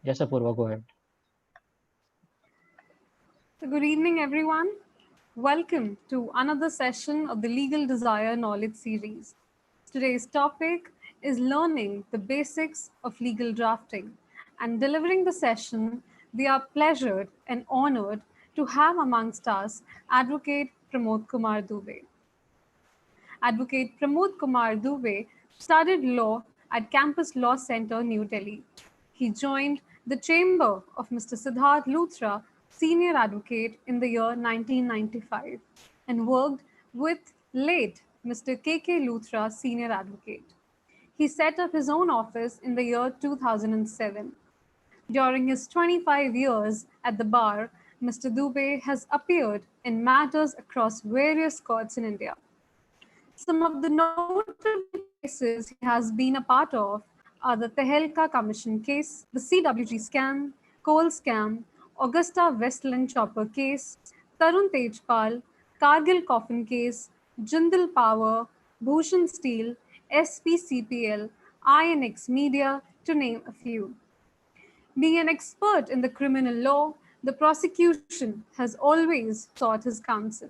Yes, Apurva, go ahead. So good evening, everyone. Welcome to another session of the Legal Desire Knowledge Series. Today's topic is learning the basics of legal drafting. And delivering the session, we are pleasured and honored to have amongst us Advocate Pramod Kumar Dubey. Advocate Pramod Kumar Dubey studied law at Campus Law Center, New Delhi. He joined the chamber of Mr. Siddharth Luthra, senior advocate, in the year 1995 and worked with late Mr. K. K. Luthra, senior advocate. He set up his own office in the year 2007. During his 25 years at the bar, Mr. Dubey has appeared in matters across various courts in India. Some of the notable cases he has been a part of are the Tehelka Commission case, the CWG scam, coal scam, Augusta Westland chopper case, Tarun Tejpal, Kargil coffin case, Jindal Power, Bhushan Steel, SPCPL, INX Media, to name a few. Being an expert in the criminal law, the prosecution has always sought his counsel.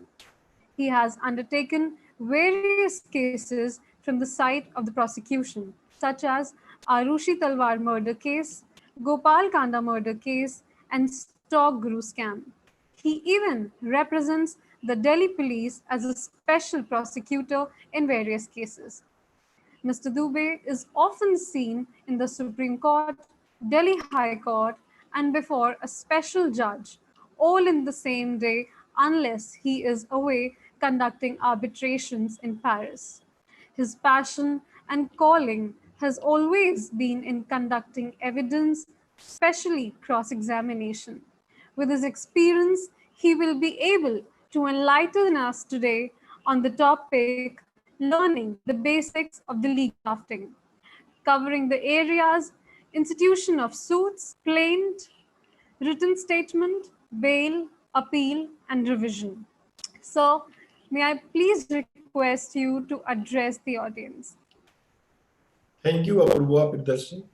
He has undertaken various cases from the side of the prosecution, such as Arushi Talwar murder case, Gopal Kanda murder case, and Stock Guru scam. He even represents the Delhi police as a special prosecutor in various cases. Mr. Dubey is often seen in the Supreme Court, Delhi High Court, and before a special judge, all in the same day, unless he is away conducting arbitrations in Paris. His passion and calling has always been in conducting evidence, especially cross examination. With his experience, he will be able to enlighten us today on the topic learning the basics of the legal drafting, covering the areas institution of suits, plaint, written statement, bail, appeal, and revision. So, may I please request you to address the audience? Thank you, Apurva Pridarshi.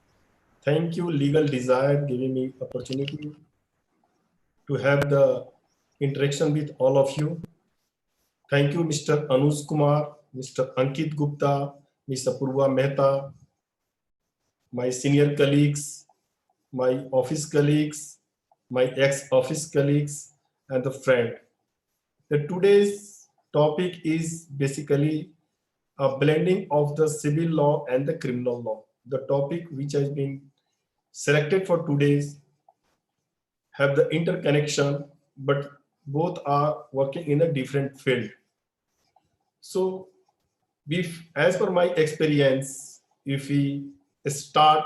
Thank you, Legal Desire, giving me opportunity to have the interaction with all of you. Thank you, Mr. Anuj Kumar, Mr. Ankit Gupta, Ms. Apurva Mehta, my senior colleagues, my office colleagues, my ex-office colleagues, and the friend. Today's topic is basically a blending of the civil law and the criminal law. The topic which has been selected for today's have the interconnection, but both are working in a different field. So, as per my experience, if we start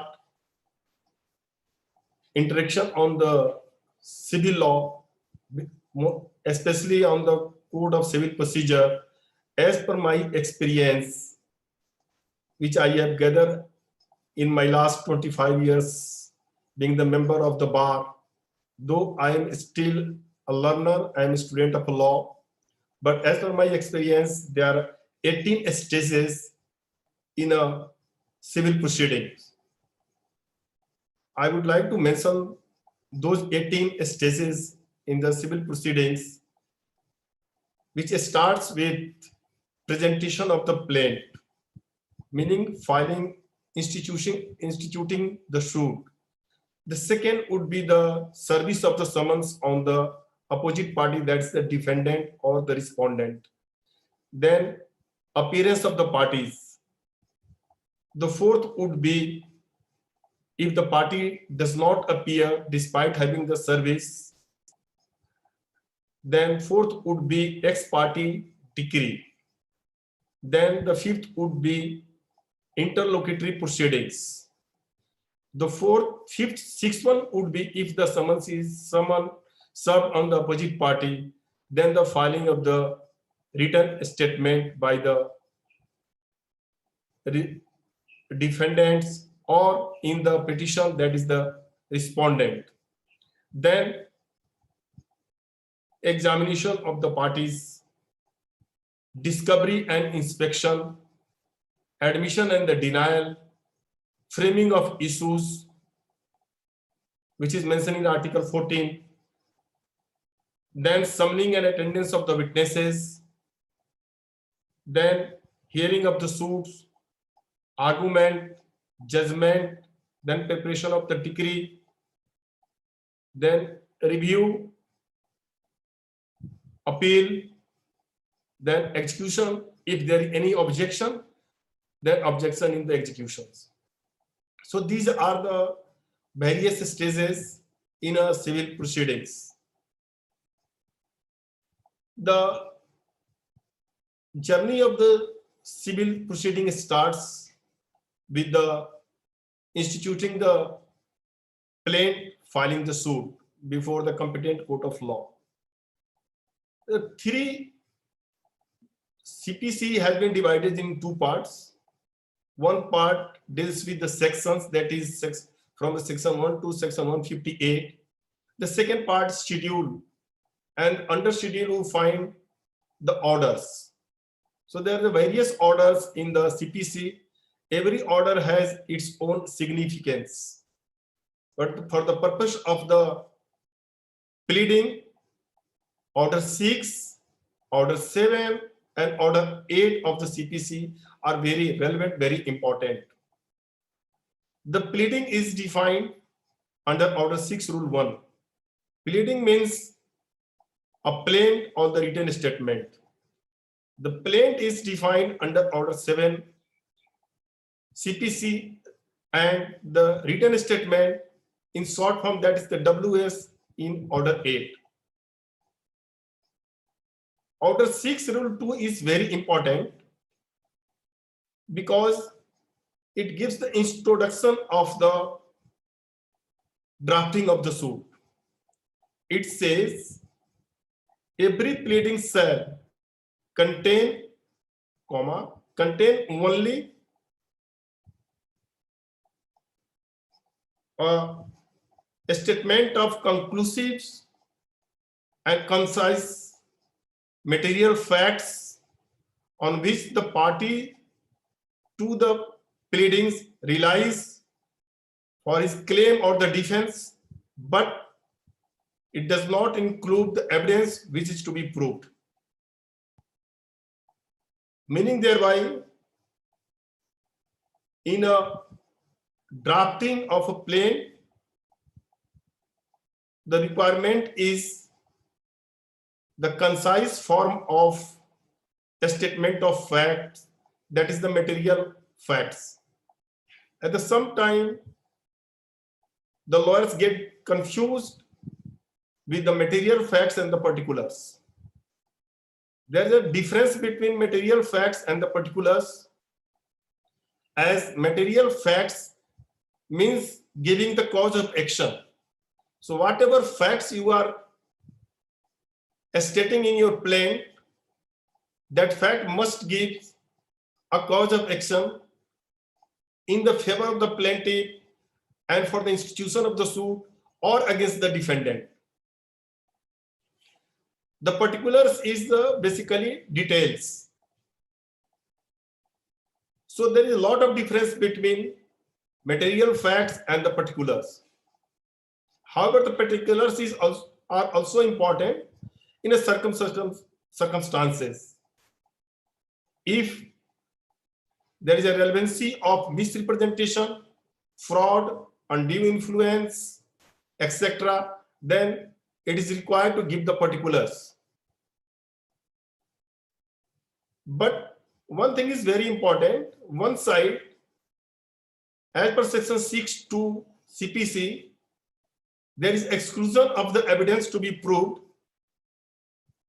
interaction on the civil law, especially on the Code of Civil Procedure, as per my experience, which I have gathered in my last 25 years being the member of the bar, though I am still a learner, I am a student of law, but as per my experience, there are 18 stages in a civil proceedings. I would like to mention those 18 stages in the civil proceedings, which starts with presentation of the plaint, meaning filing, instituting the suit. The second would be the service of the summons on the opposite party, that's the defendant or the respondent. Then appearance of the parties. The fourth would be if the party does not appear despite having the service. Then fourth would be ex parte decree. Then the fifth would be interlocutory proceedings. The sixth one would be if the summons is someone served on the opposite party, then the filing of the written statement by the defendants or in the petition, that is the respondent. Then examination of the parties, discovery and inspection, admission and the denial, framing of issues, which is mentioned in Article 14. Then summoning and attendance of the witnesses. Then hearing of the suits, argument, judgment, then preparation of the decree, then review, appeal, then execution. If there is any objection, then objection in the executions. So these are the various stages in a civil proceedings. The journey of the civil proceeding starts with the instituting the plaint, filing the suit before the competent court of law. The three CPC has been divided in two parts. One part deals with the sections, that is from section 1 to section 158. The second part is schedule, and under schedule you find the orders. So there are the various orders in the CPC. Every order has its own significance. But for the purpose of the pleading, order 6, order 7, and order 8 of the CPC are very relevant, very important. The pleading is defined under order 6 rule 1. Pleading means a plaint or the written statement. The plaint is defined under order 7 CPC, and the written statement in short form, that is the WS, in order 8. Order 6 rule 2 is very important because it gives the introduction of the drafting of the suit. It says every pleading shall contain only a statement of conclusive and concise material facts on which the party to the pleadings relies for his claim or the defense, but it does not include the evidence which is to be proved. Meaning thereby, in a drafting of a plaint, the requirement is the concise form of a statement of facts, that is the material facts. At the same time, the lawyers get confused with the material facts and the particulars. There is a difference between material facts and the particulars, as material facts means giving the cause of action. So whatever facts you are stating in your plaint, that fact must give a cause of action in the favor of the plaintiff and for the institution of the suit or against the defendant. The particulars is the basically details. So there is a lot of difference between material facts and the particulars. However, the particulars are also important in a circumstances. If there is a relevancy of misrepresentation, fraud, undue influence, etc., then it is required to give the particulars. But one thing is very important. One side, as per section 6(2) CPC, there is exclusion of the evidence to be proved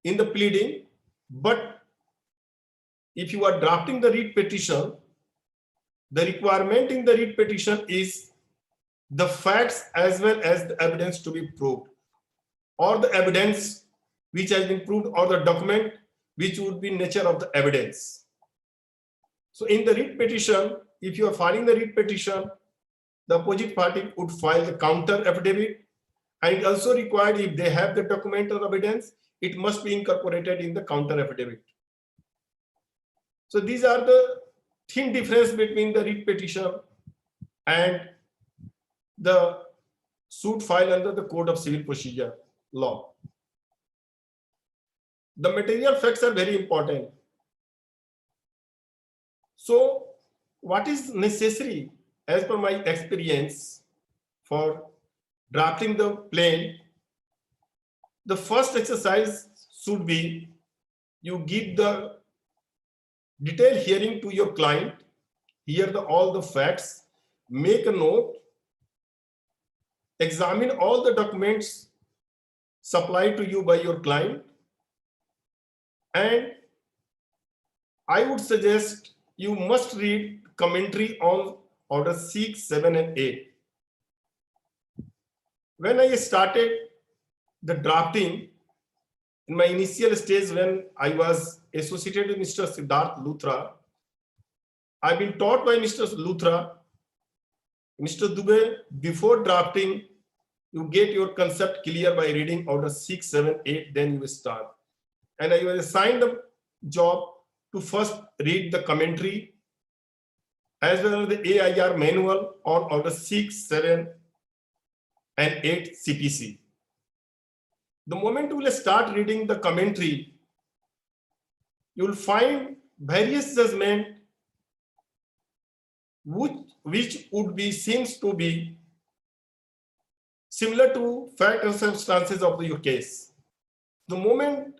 in the pleading. But if you are drafting the writ petition, the requirement in the writ petition is the facts as well as the evidence to be proved, or the evidence which has been proved, or the document which would be nature of the evidence. So in the writ petition, if you are filing the writ petition, the opposite party would file the counter affidavit, and it also required, if they have the document or evidence, it must be incorporated in the counter affidavit. So these are the thin difference between the writ petition and the suit filed under the Code of Civil Procedure law. The material facts are very important. So what is necessary as per my experience for drafting the plan? The first exercise should be you give the detailed hearing to your client, hear all the facts, make a note, examine all the documents supplied to you by your client, and I would suggest you must read commentary on Order 6, 7, and 8. When I started the drafting, in my initial stage when I was associated with Mr. Siddharth Luthra, I've been taught by Mr. Luthra, Mr. Dubey, before drafting, you get your concept clear by reading Order 6, 7, 8, then you start. And I was assigned the job to first read the commentary as well as the AIR manual on Order 6, 7, and 8 CPC. The moment you will start reading the commentary, you will find various judgments which would be seems to be similar to fact and circumstances of your case. The moment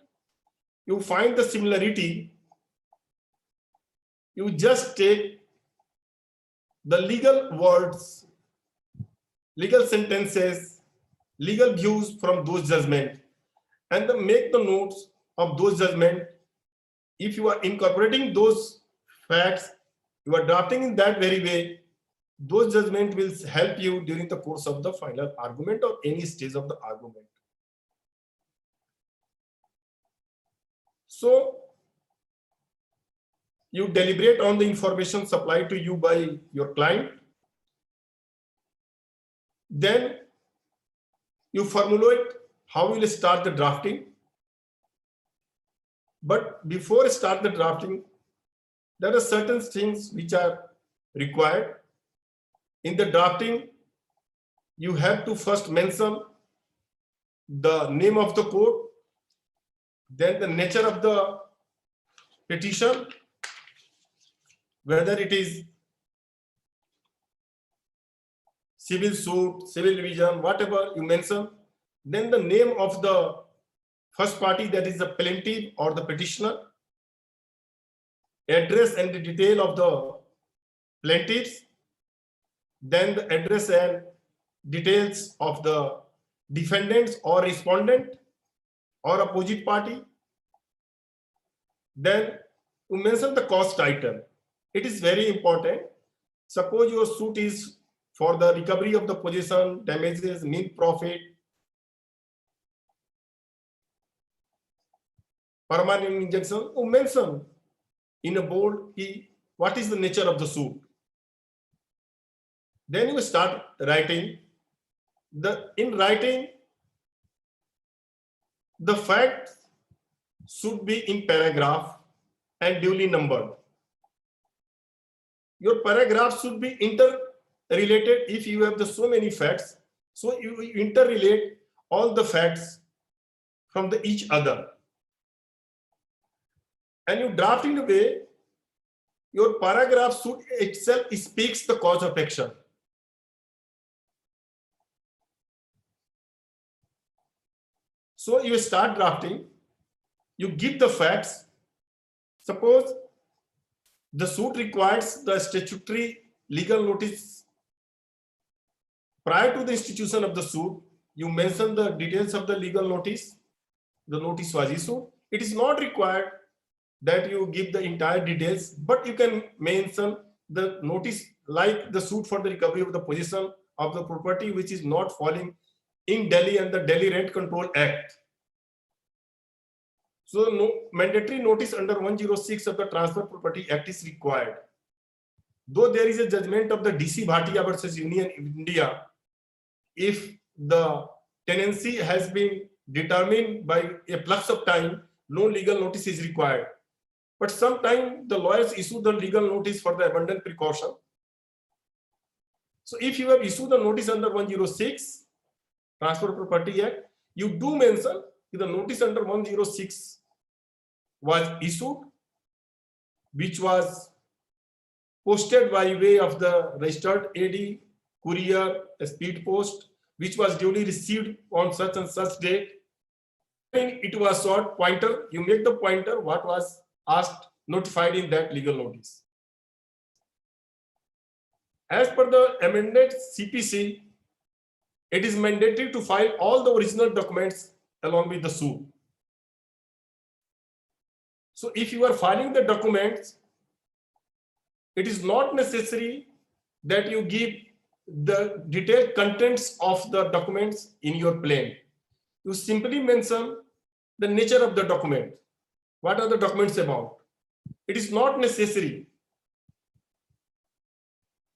you find the similarity, you just take the legal words, legal sentences, legal views from those judgments, and then make the notes of those judgments. If you are incorporating those facts, you are drafting in that very way, those judgments will help you during the course of the final argument or any stage of the argument. So you deliberate on the information supplied to you by your client. Then you formulate how you will start the drafting. But before start the drafting, there are certain things which are required. In the drafting, you have to first mention the name of the court, then the nature of the petition, whether it is civil suit, civil division, whatever you mention, then the name of the first party, that is the plaintiff or the petitioner, address and the detail of the plaintiffs, then the address and details of the defendants or respondent or opposite party. Then you mention the cost item. It is very important. Suppose your suit is for the recovery of the possession, damages, mean profit, permanent injunction, you mention in a bold key what is the nature of the suit. Then you start writing. In writing, the facts should be in paragraph and duly numbered. Your paragraph should be interrelated if you have so many facts. So you interrelate all the facts from each other. And you draft in a way, your paragraph should itself speaks the cause of action. So you start drafting, you give the facts. Suppose the suit requires the statutory legal notice. Prior to the institution of the suit, you mention the details of the legal notice. The notice was issued. It is not required that you give the entire details, but you can mention the notice like the suit for the recovery of the possession of the property which is not falling in Delhi and the Delhi Rent Control Act. So no mandatory notice under 106 of the Transfer Property Act is required. Though there is a judgment of the DC Bhatia versus Union India, if the tenancy has been determined by a flux of time, no legal notice is required. But sometimes the lawyers issue the legal notice for the abundant precaution. So if you have issued the notice under 106, Transfer of Property Act, you do mention the notice under 106 was issued, which was posted by way of the registered AD, courier, speed post, which was duly received on such and such date. It was short pointer, you make the pointer what was asked, notified in that legal notice. As per the amended CPC, it is mandatory to file all the original documents along with the suit. So if you are filing the documents, it is not necessary that you give the detailed contents of the documents in your plan. You simply mention the nature of the document. What are the documents about? It is not necessary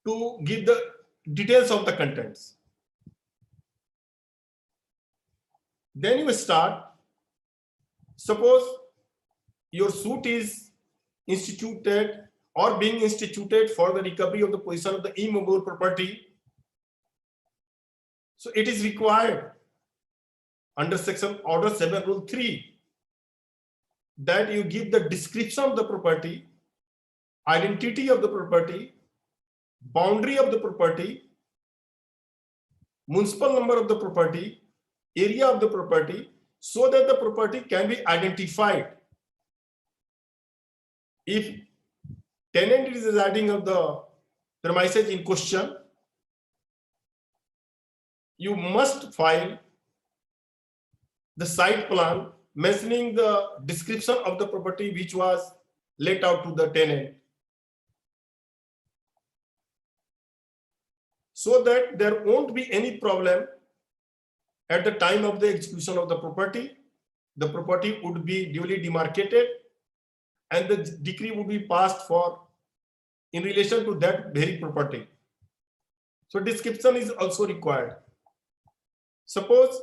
to give the details of the contents. Then you start. Suppose your suit is instituted or being instituted for the recovery of the possession of the immovable property. So it is required under section order 7 rule 3 that you give the description of the property, identity of the property, boundary of the property, municipal number of the property, area of the property, so that the property can be identified. If tenant is residing of the premises in question, you must file the site plan mentioning the description of the property which was let out to the tenant, so that there won't be any problem at the time of the execution of the property. The property would be duly demarcated and the decree would be passed for in relation to that very property. So description is also required. Suppose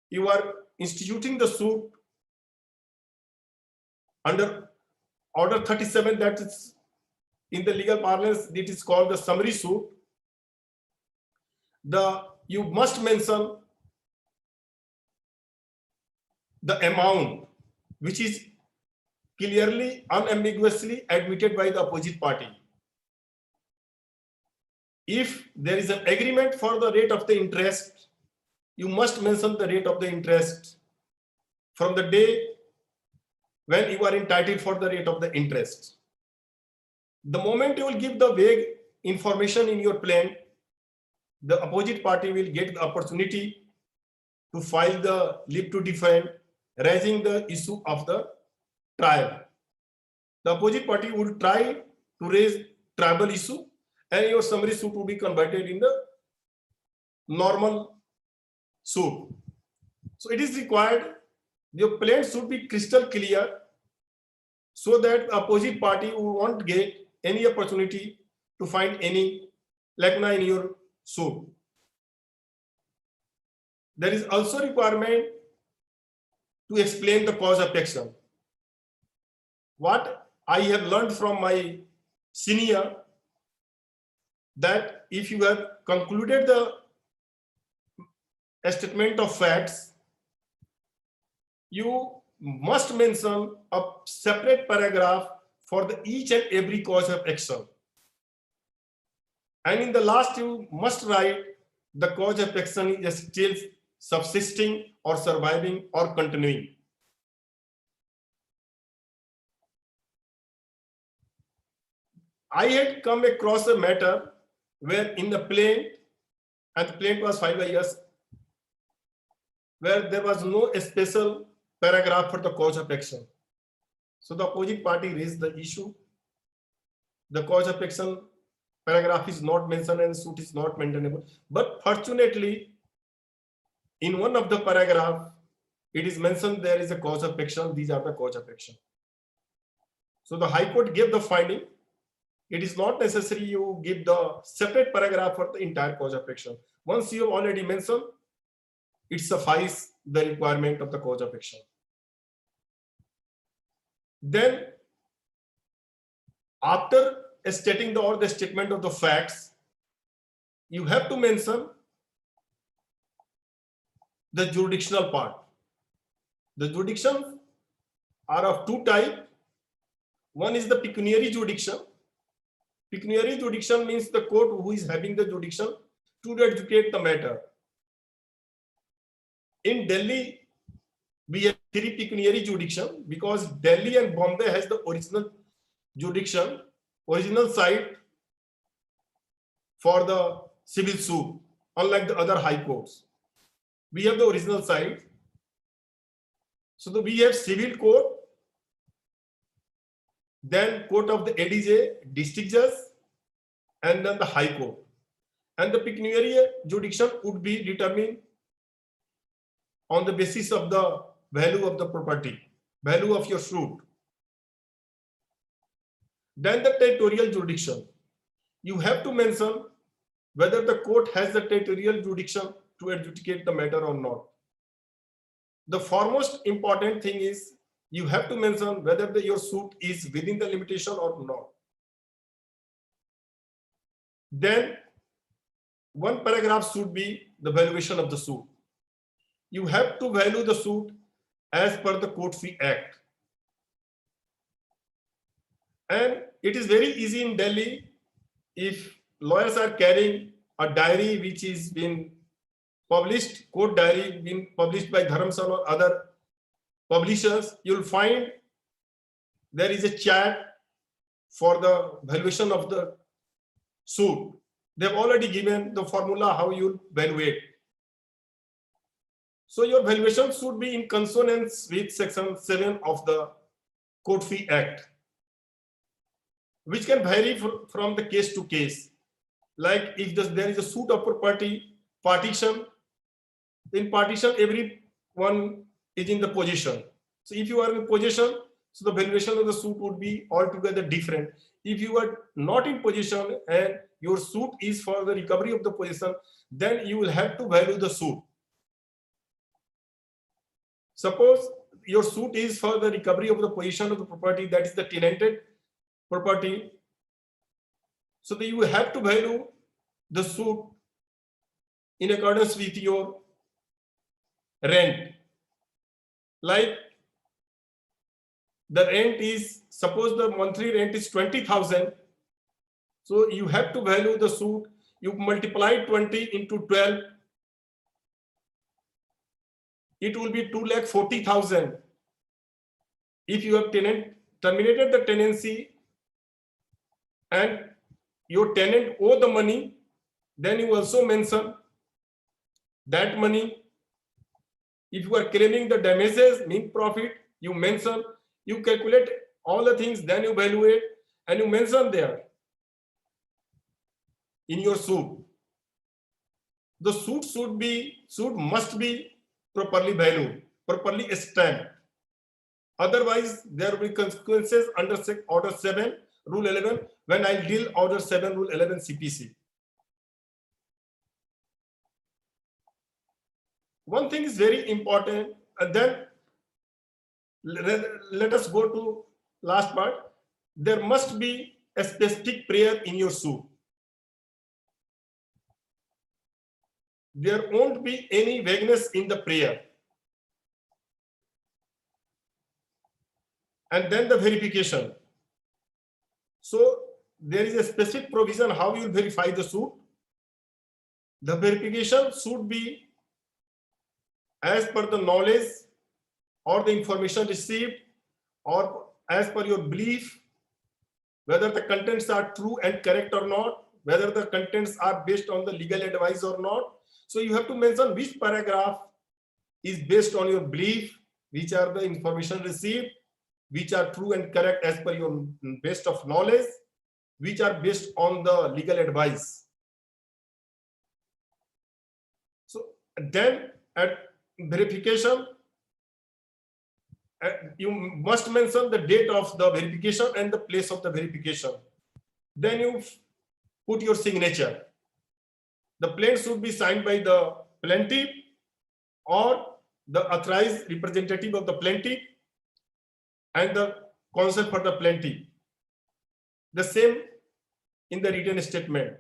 you are instituting the suit under order 37, that is in the legal parlance, it is called the summary suit. You must mention the amount which is clearly, unambiguously admitted by the opposite party. If there is an agreement for the rate of the interest, you must mention the rate of the interest from the day when you are entitled for the rate of the interest. The moment you will give the vague information in your plan, the opposite party will get the opportunity to file the leave to defend, raising the issue of the trial. The opposite party would try to raise tribal issue and your summary suit will be converted in the normal suit. So it is required your plan should be crystal clear so that the opposite party won't get any opportunity to find any lacuna in your suit. There is also requirement to explain the cause of action. What I have learned from my senior, that if you have concluded the statement of facts, you must mention a separate paragraph for each and every cause of action. And in the last, you must write the cause of action is still subsisting or surviving or continuing. I had come across a matter where in the plaint, and the plaint was filed by us, where there was no special paragraph for the cause of action. So the opposite party raised the issue. The cause of action paragraph is not mentioned and suit is not maintainable. But fortunately, in one of the paragraph, it is mentioned there is a cause of action. These are the cause of action. So the High Court gave the finding. It is not necessary you give the separate paragraph for the entire cause of action. Once you have already mentioned, it suffices the requirement of the cause of action. Then, after stating the statement of the facts, you have to mention the jurisdictional part. The jurisdictions are of two types. One is the pecuniary jurisdiction. Pecuniary jurisdiction means the court who is having the jurisdiction to adjudicate the matter. In Delhi, we have three pecuniary jurisdiction because Delhi and Bombay has the original jurisdiction, original site for the civil suit, unlike the other high courts. We have the original site. So we have civil court, then court of the ADJ, district judge, and then the high court. And the pecuniary jurisdiction would be determined on the basis of the value of the property, value of your suit. Then the territorial jurisdiction. You have to mention whether the court has the territorial jurisdiction to adjudicate the matter or not. The foremost important thing is you have to mention whether your suit is within the limitation or not. Then one paragraph should be the valuation of the suit. You have to value the suit as per the Court Fee Act. And it is very easy in Delhi if lawyers are carrying a diary which is been published, court diary been published by Dharamsal or other publishers, you'll find there is a chart for the valuation of the suit. They've already given the formula how you evaluate. So your valuation should be in consonance with Section 7 of the Court Fee Act, which can vary from the case to case. Like if there is a suit of property partition, in partition everyone is in the position. So if you are in position, so the valuation of the suit would be altogether different. If you are not in position and your suit is for the recovery of the position, then you will have to value the suit. Suppose your suit is for the recovery of the position of the property, that is the tenanted property. So that you have to value the suit in accordance with your rent. Like the rent is, suppose the monthly rent is 20,000. So you have to value the suit. You multiply 20 into 12. It will be 2,40,000. If you have terminated the tenancy and your tenant owe the money, then you also mention that money. If you are claiming the damages, mean profit, you mention, you calculate all the things, then you evaluate and you mention there in your suit. The suit must be properly valued, properly stamped. Otherwise, there will be consequences under Order 7, Rule 11, when I deal Order 7, Rule 11 CPC. One thing is very important, and then let us go to last part. There must be a specific prayer in your suit. There won't be any vagueness in the prayer. And then the verification. So there is a specific provision how you verify the suit. The verification should be as per the knowledge or the information received, or as per your belief, whether the contents are true and correct or not, whether the contents are based on the legal advice or not. So you have to mention which paragraph is based on your belief, which are the information received, which are true and correct as per your best of knowledge, which are based on the legal advice. So then at verification, you must mention the date of the verification and the place of the verification. Then you put your signature. The plan should be signed by the plaintiff or the authorized representative of the plaintiff and the counsel for the plaintiff. The same in the written statement.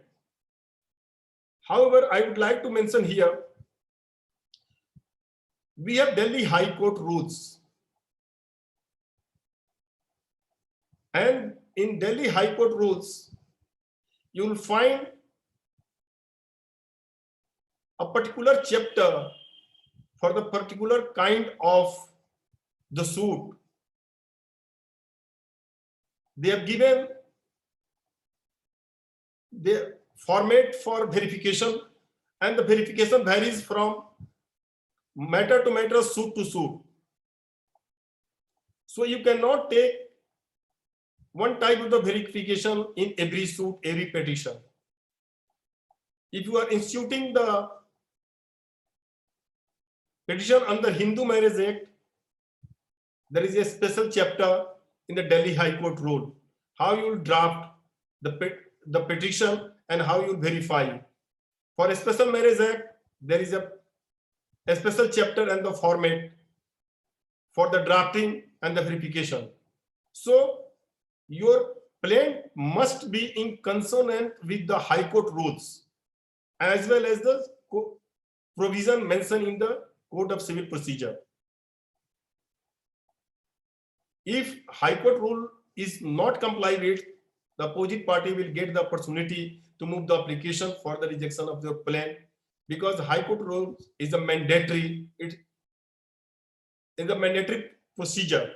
However, I would like to mention here, we have Delhi High Court rules. And in Delhi High Court rules, you will find a particular chapter for the particular kind of the suit. They have given the format for verification, and the verification varies from matter to matter, suit to suit. So you cannot take one type of the verification in every suit, every petition. If you are instituting the petition under Hindu Marriage Act, there is a special chapter in the Delhi High Court rule, how you will draft the petition and how you verify. For a special marriage act, there is a special chapter and the format for the drafting and the verification. So your plan must be in consonant with the High Court rules as well as the provision mentioned in the Code of Civil Procedure. If High Court rule is not complied with, the opposite party will get the opportunity to move the application for the rejection of their plan, because High Court rule is a mandatory, it is a mandatory procedure.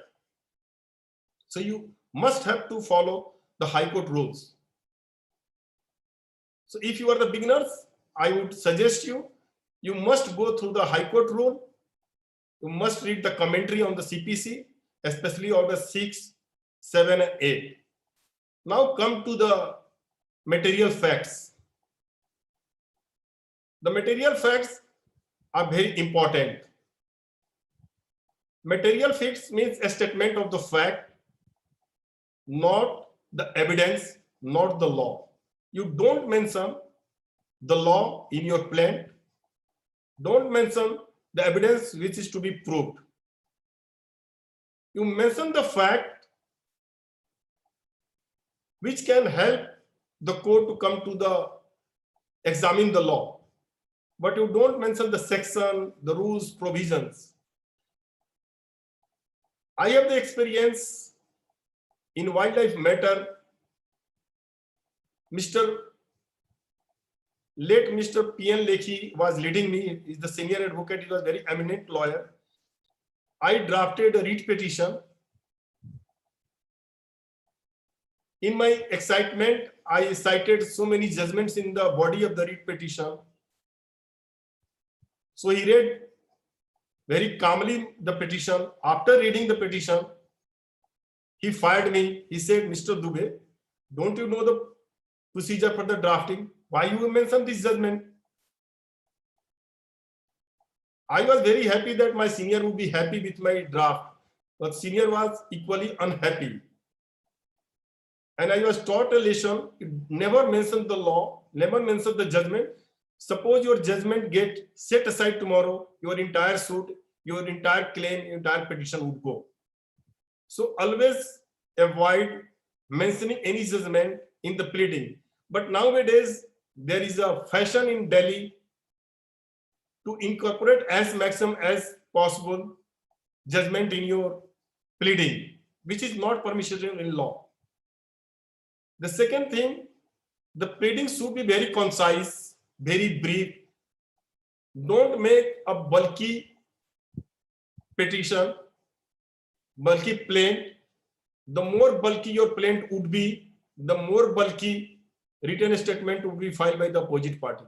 So you must have to follow the High Court rules. So if you are the beginners, I would suggest you must go through the High Court rule. You must read the commentary on the CPC, especially on the 6, 7, and 8. Now come to the material facts. The material facts are very important. Material facts means a statement of the fact, not the evidence, not the law. You don't mention the law in your plan. Don't mention the evidence which is to be proved. You mention the fact which can help the court to come to the examine the law, but you don't mention the section, the rules, provisions. I have the experience in wildlife matter. Late Mr. P.N. Lekhi was leading me. He is the senior advocate. He was a very eminent lawyer. I drafted a writ petition. In my excitement, I cited so many judgments in the body of the writ petition. So he read very calmly the petition. After reading the petition, he fired me. He said, Mr. Dubey, don't you know the procedure for the drafting? Why you mention this judgment? I was very happy that my senior would be happy with my draft, but senior was equally unhappy. And I was taught a lesson, never mention the law, never mention the judgment. Suppose your judgment get set aside tomorrow, your entire suit, your entire claim, your entire petition would go. So always avoid mentioning any judgment in the pleading. But nowadays, there is a fashion in Delhi to incorporate as maximum as possible judgment in your pleading, which is not permissible in law. The second thing, the pleading should be very concise, very brief. Don't make a bulky petition, bulky plaint. The more bulky your plaint would be, the more bulky written statement would be filed by the opposite party.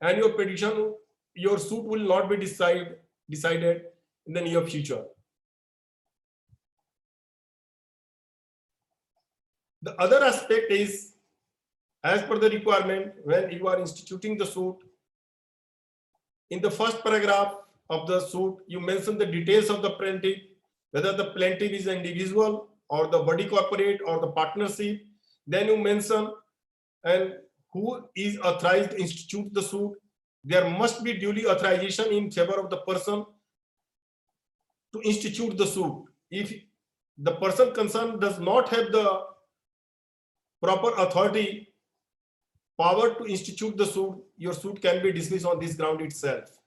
And your petition, your suit will not be decided in the near future. The other aspect is, as per the requirement, when you are instituting the suit, in the first paragraph of the suit, you mention the details of the plaintiff, whether the plaintiff is an individual or the body corporate or the partnership. Then you mention and who is authorized to institute the suit. There must be duly authorization in favor of the person to institute the suit. If the person concerned does not have the proper authority, power to institute the suit, your suit can be dismissed on this ground itself.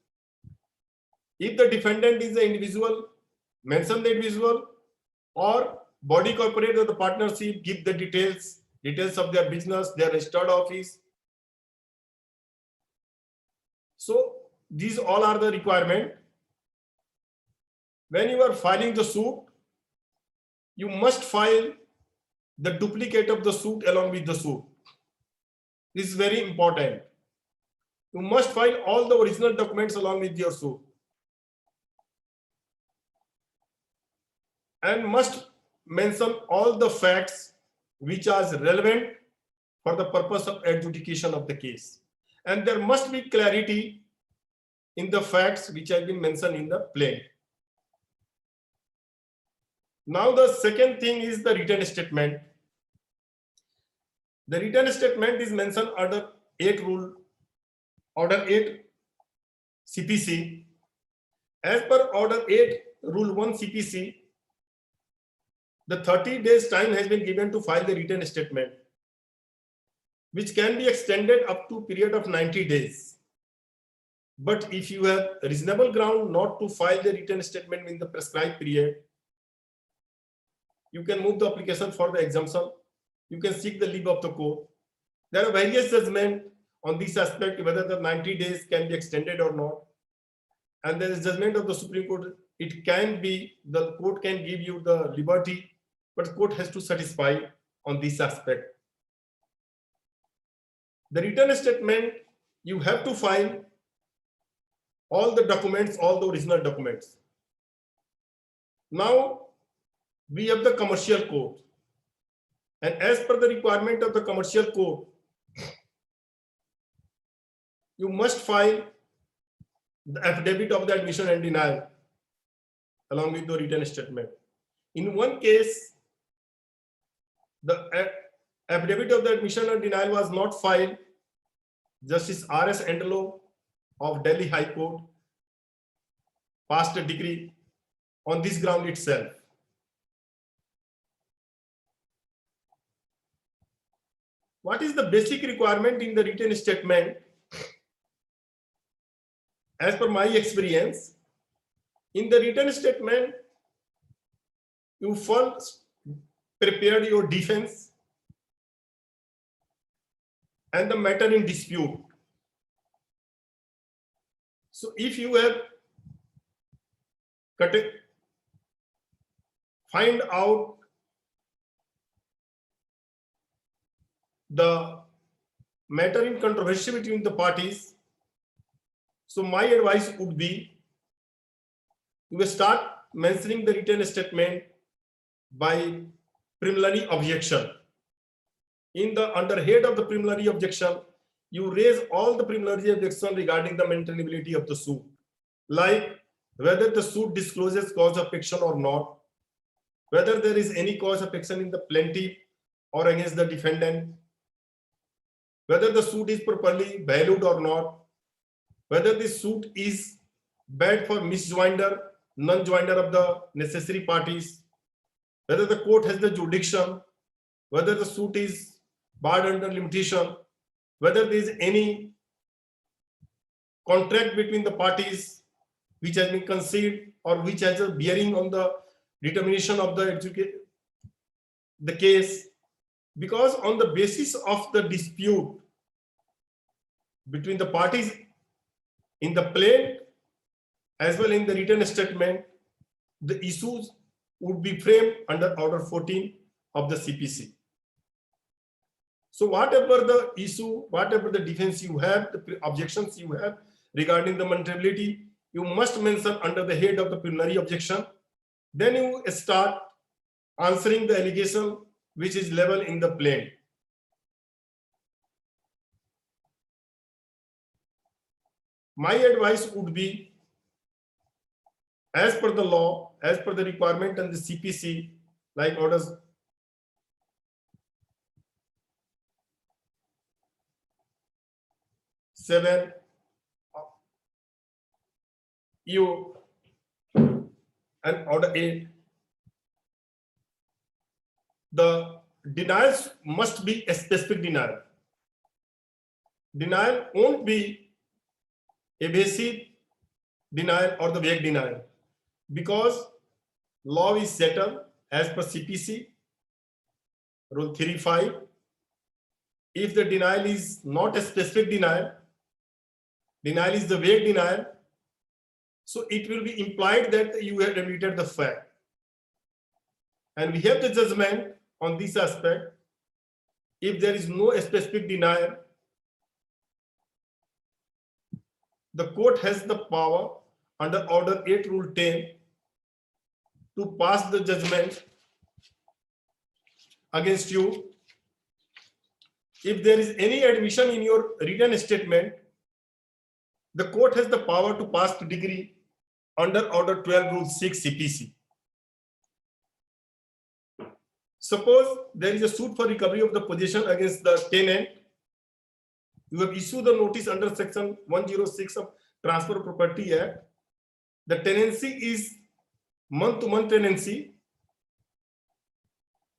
If the defendant is the individual, mention the individual, or body corporate or the partnership, give the details of their business, their registered office. So these all are the requirement. When you are filing the suit, you must file the duplicate of the suit along with the suit. This is very important. You must file all the original documents along with your suit. And must mention all the facts which are relevant for the purpose of adjudication of the case. And there must be clarity in the facts which have been mentioned in the plaint. Now the second thing is the written statement. The written statement is mentioned under 8 rule, order 8 CPC. As per order 8 rule 1 CPC, the 30 days time has been given to file the written statement, which can be extended up to period of 90 days. But if you have reasonable ground not to file the written statement in the prescribed period, you can move the application for the exemption. You can seek the leave of the court. There are various judgments on this aspect, whether the 90 days can be extended or not. And there is judgment of the Supreme Court. It can be, the court can give you the liberty, but the court has to satisfy on this aspect. The written statement, you have to file all the documents, all the original documents. Now, we have the commercial code. And as per the requirement of the commercial code, you must file the affidavit of the admission and denial along with the written statement. In one case, the affidavit of the admission and denial was not filed. Justice R.S. Andalo of Delhi High Court passed a decree on this ground itself. What is the basic requirement in the written statement? As per my experience, in the written statement, you first prepare your defense and the matter in dispute. So if you have find out the matter in controversy between the parties, so my advice would be you will start mentioning the written statement by preliminary objection. In the under head of the preliminary objection, you raise all the preliminary objection regarding the maintainability of the suit, like whether the suit discloses cause of action or not, whether there is any cause of action in the plaintiff or against the defendant, whether the suit is properly valued or not, whether this suit is bad for misjoinder, non-joinder of the necessary parties, whether the court has the jurisdiction, whether the suit is barred under limitation, whether there is any contract between the parties which has been concealed or which has a bearing on the determination of the case. Because on the basis of the dispute between the parties in the plaint as well in the written statement, the issues would be framed under order 14 of the CPC. So whatever the issue, whatever the defense you have, the objections you have regarding the maintainability, you must mention under the head of the preliminary objection. Then you start answering the allegation which is level in the plaint. My advice would be, as per the law, as per the requirement and the CPC, like orders 7 EU and order 8, the denials must be a specific denial. Denial won't be evasive. denial or the vague denial, because law is settled as per CPC Rule 35. If the denial is not a specific denial, denial is the vague denial, so it will be implied that you have admitted the fact. And we have the judgment on this aspect. If there is no specific denial, the court has the power under Order 8 Rule 10 to pass the judgment against you. If there is any admission in your written statement, the court has the power to pass the decree under Order 12 Rule 6 CPC. Suppose there is a suit for recovery of the possession against the tenant. You have issued the notice under Section 106 of Transfer of Property Act. The tenancy is month-to-month tenancy.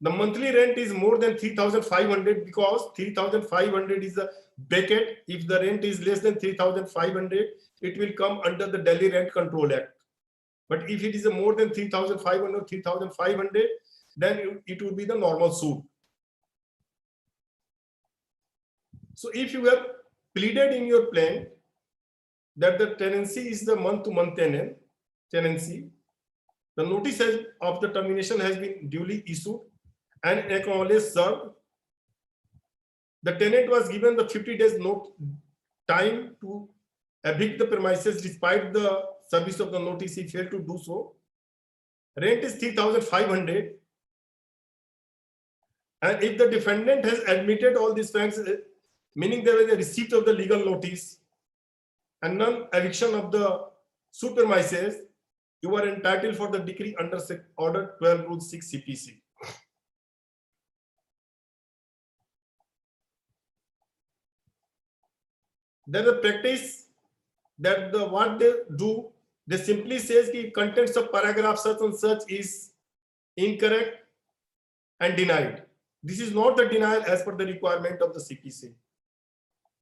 The monthly rent is more than 3,500 because 3,500 is a bracket. If the rent is less than 3,500, it will come under the Delhi Rent Control Act. But if it is a more than 3,500, 3,500, then it would be the normal suit. So if you have pleaded in your plan that the tenancy is the month-to-month tenancy, the notice of the termination has been duly issued and acknowledged served. The tenant was given the 50 days time to evict the premises despite the service of the notice. He failed to do so. Rent is 3,500. And if the defendant has admitted all these facts, meaning there was a receipt of the legal notice and non-eviction of the suit premises, you are entitled for the decree under Order 12 Rule 6 CPC. There is a practice that what they do, they simply says the contents of paragraph such and such is incorrect and denied. This is not the denial as per the requirement of the CPC.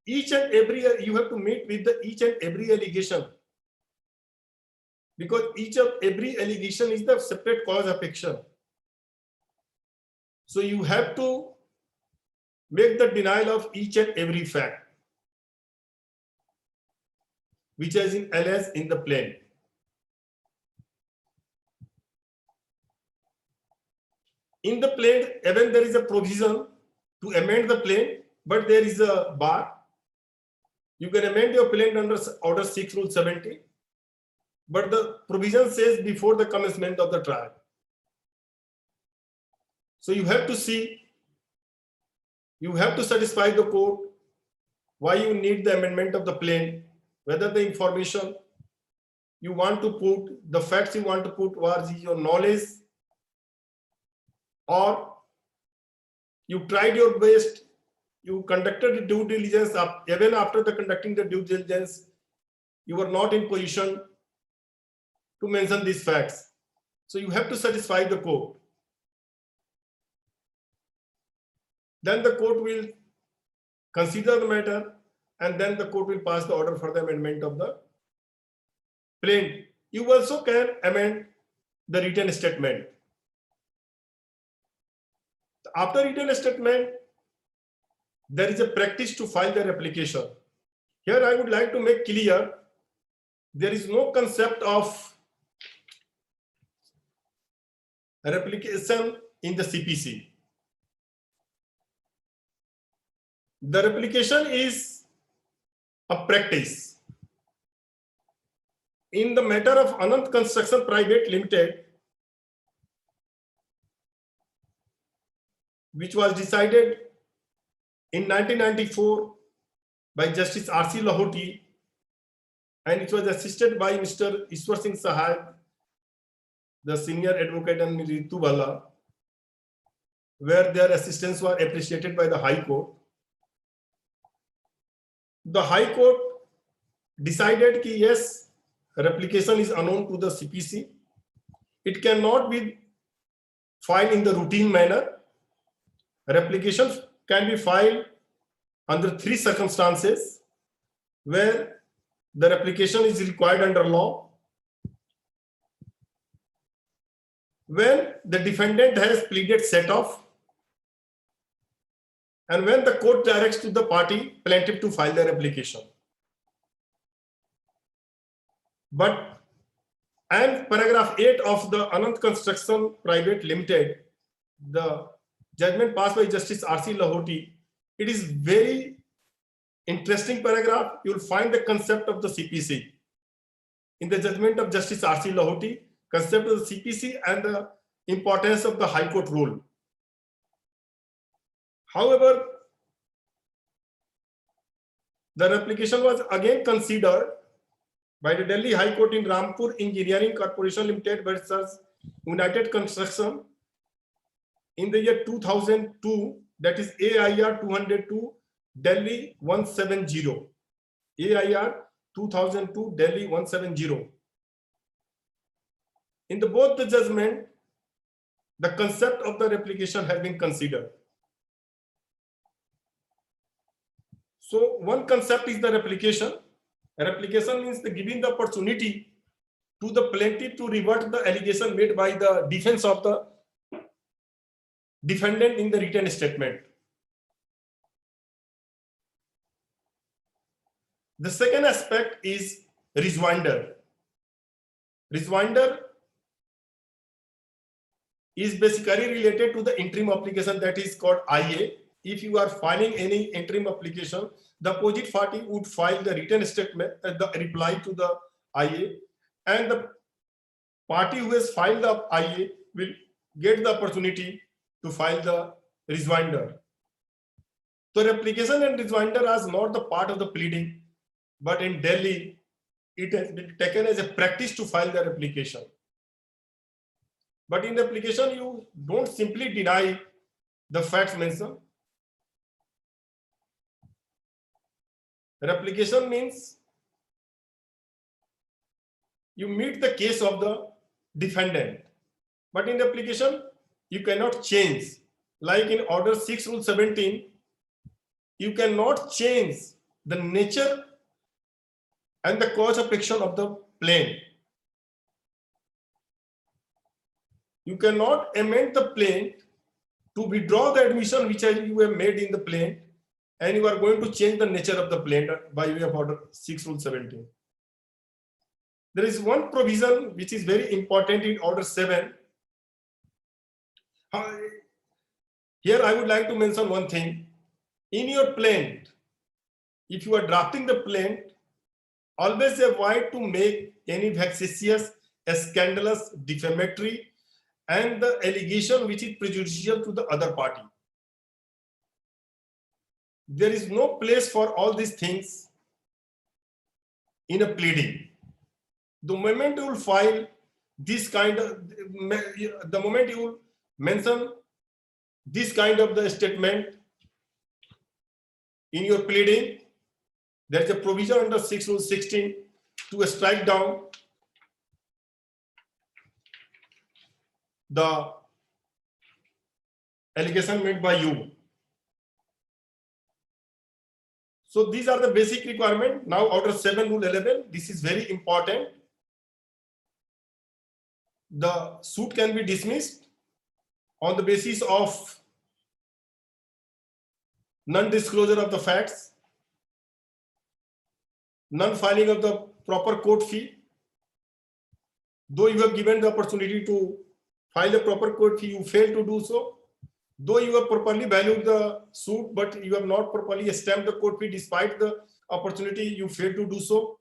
Each and every, you have to meet with each and every allegation, because each of every allegation is the separate cause of action. So you have to make the denial of each and every fact, which is alleged in the plan. In the plan, even there is a provision to amend the plan, but there is a bar. You can amend your plan under Order 6 Rule 70, but the provision says before the commencement of the trial. So you have to see, you have to satisfy the court why you need the amendment of the plan, whether the information you want to put, the facts you want to put was your knowledge, or you tried your best, you conducted due diligence, even after the conducting the due diligence, you were not in position to mention these facts. So you have to satisfy the court. Then the court will consider the matter, and then the court will pass the order for the amendment of the plan. You also can amend the written statement. After written statement, there is a practice to file the replication. Here I would like to make clear, there is no concept of replication in the CPC. The replication is a practice. In the matter of Anant Construction Private Limited, which was decided in 1994 by Justice R.C. Lahoti, and it was assisted by Mr. Ishwar Singh Sahai, the senior advocate, and Ritu Bala, where their assistance was appreciated by the High Court. The High Court decided that yes, replication is unknown to the CPC. It cannot be filed in the routine manner. Replication can be filed under 3 circumstances, where the replication is required under law when the defendant has pleaded set off and when the court directs to the party plaintiff to file their application. But and paragraph 8 of the Anant Construction Private Limited, the judgment passed by Justice R.C. Lahoti, it is very interesting paragraph. You will find the concept of the CPC in the judgment of Justice R.C. Lahoti, concept of the CPC and the importance of the High Court rule. However, the replication was again considered by the Delhi High Court in Rampur Engineering Corporation Limited versus United Construction in the year 2002, that is AIR 202 Delhi 170. AIR 2002 Delhi 170. In both the judgment, the concept of the replication has been considered. So one concept is the replication. Replication means the giving the opportunity to the plaintiff to rebut the allegation made by the defense of the defendant in the written statement. The second aspect is rejoinder. Rejoinder is basically related to the interim application that is called IA. If you are filing any interim application, the opposite party would file the written statement, the reply to the IA, and the party who has filed the IA will get the opportunity to file the rejoinder. So replication and rejoinder are not the part of the pleading, but in Delhi, it has been taken as a practice to file the replication. But in the application, you don't simply deny the facts mentioned. Replication means you meet the case of the defendant, but in the application, you cannot change. Like in Order 6, Rule 17, you cannot change the nature and the cause of action of the plaint. You cannot amend the plaint to withdraw the admission which you have made in the plaint, and you are going to change the nature of the plaint by way of Order 6, Rule 17. There is one provision which is very important in Order 7. Here I would like to mention one thing. In your plaint, if you are drafting the plaint, always avoid to make any vexatious, scandalous, defamatory, and the allegation which is prejudicial to the other party. There is no place for all these things in a pleading. The moment you will file this kind of, the moment you will mention this kind of the statement in your pleading, there is a provision under 6 Rule 16 to strike down the allegation made by you. So these are the basic requirements. Now Order 7, Rule 11, this is very important. The suit can be dismissed on the basis of non-disclosure of the facts, non-filing of the proper court fee. Though you have given the opportunity to file the proper court fee, you fail to do so. Though you have properly valued the suit, but you have not properly stamped the court fee despite the opportunity, you fail to do so.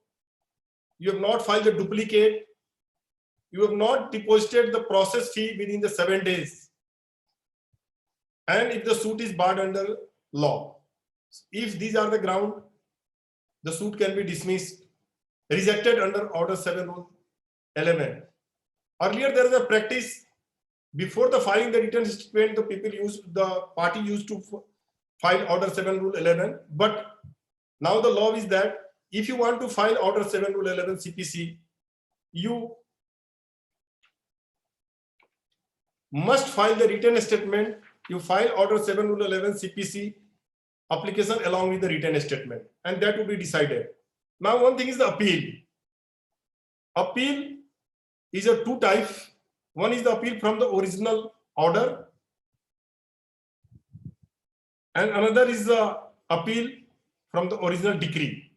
You have not filed the duplicate. You have not deposited the process fee within the 7 days. And if the suit is barred under law, if these are the ground, the suit can be dismissed, rejected under Order 7, Rule 11. Earlier, there is a practice before the filing the written statement, the party used to file Order 7, Rule 11. But now the law is that if you want to file Order 7, Rule 11 CPC, you must file the written statement. You file Order 7, Rule 11 CPC application along with the written statement, and that will be decided. Now, one thing is the appeal. Appeal is a two types. One is the appeal from the original order, and another is the appeal from the original decree.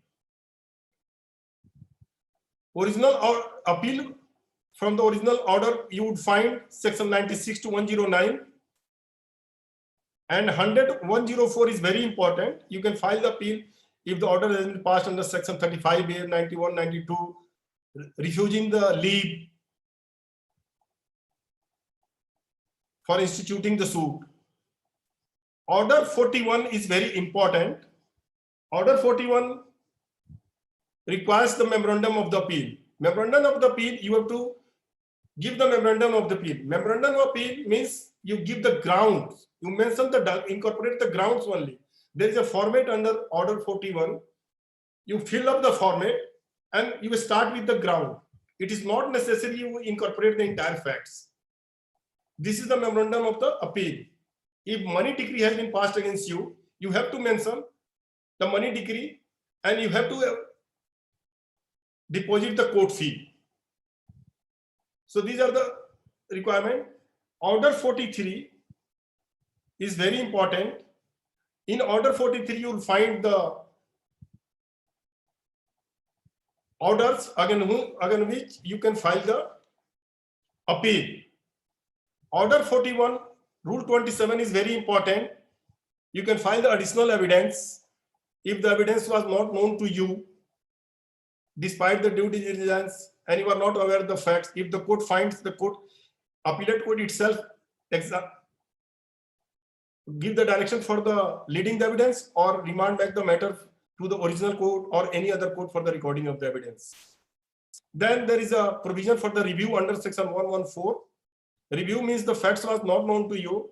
Original or appeal from the original order, you would find section 96 to 109, and 104 is very important. You can file the appeal if the order has been passed under section 35A, 91, 92, refusing the leave for instituting the suit. Order 41 is very important. Order 41 requires the memorandum of the appeal. Memorandum of the appeal, you have to give the memorandum of the appeal. Memorandum of appeal means you give the grounds. You mention the, incorporate the grounds only. There is a format under Order 41. You fill up the format and you start with the ground. It is not necessary you incorporate the entire facts. This is the memorandum of the appeal. If money decree has been passed against you, you have to mention the money decree and you have to deposit the court fee. So these are the requirements. Order 43 is very important. In Order 43, you will find the orders against which you can file the appeal. Order 41, Rule 27 is very important. You can file the additional evidence if the evidence was not known to you, despite the due diligence, and you are not aware of the facts. If the court finds, the court, appellate court itself, give the direction for the leading the evidence or remand back the matter to the original court or any other court for the recording of the evidence. Then there is a provision for the review under section 114. Review means the facts was not known to you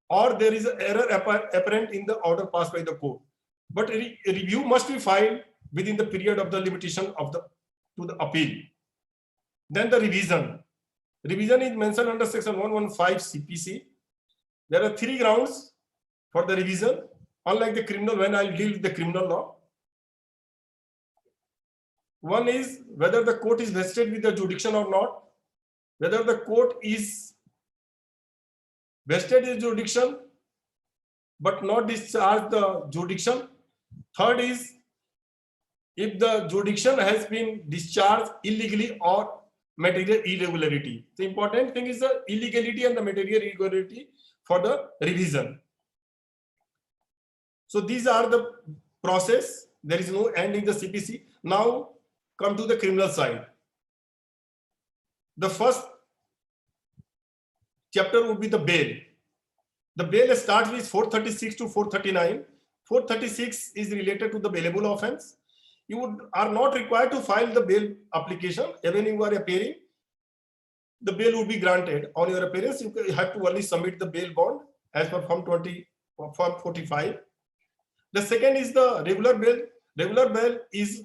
or there is an error apparent in the order passed by the court. But review must be filed within the period of the limitation of the to the appeal. Then the revision. Revision is mentioned under section 115 CPC. There are three grounds for the revision. Unlike the criminal, when I'll deal with the criminal law. One is whether the court is vested with the jurisdiction or not. Whether the court is vested in jurisdiction but not discharge the jurisdiction. Third is if the jurisdiction has been discharged illegally or material irregularity. The important thing is the illegality and the material irregularity for the revision. So these are the process. There is no end in the CPC. Now come to the criminal side. The first chapter would be the bail. The bail starts with 436 to 439. 436 is related to the bailable offense. You are not required to file the bail application. Even if you are appearing, the bail would be granted. On your appearance, you have to only submit the bail bond as per Form 45. The second is the regular bail. Regular bail is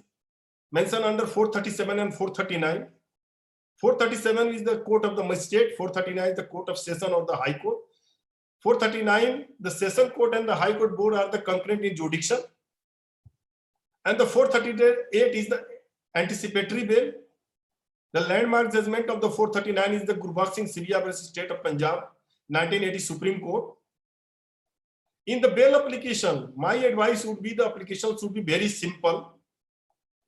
mentioned under 437 and 439. 437 is the court of the magistrate. 439 is the court of session or the high court. 439, the session court and the high court board are the concurrent in jurisdiction. And the 438 is the anticipatory bail. The landmark judgment of the 439 is the Gurbakh Singh Sivia versus State of Punjab, 1980 Supreme Court. In the bail application, my advice would be the application should be very simple.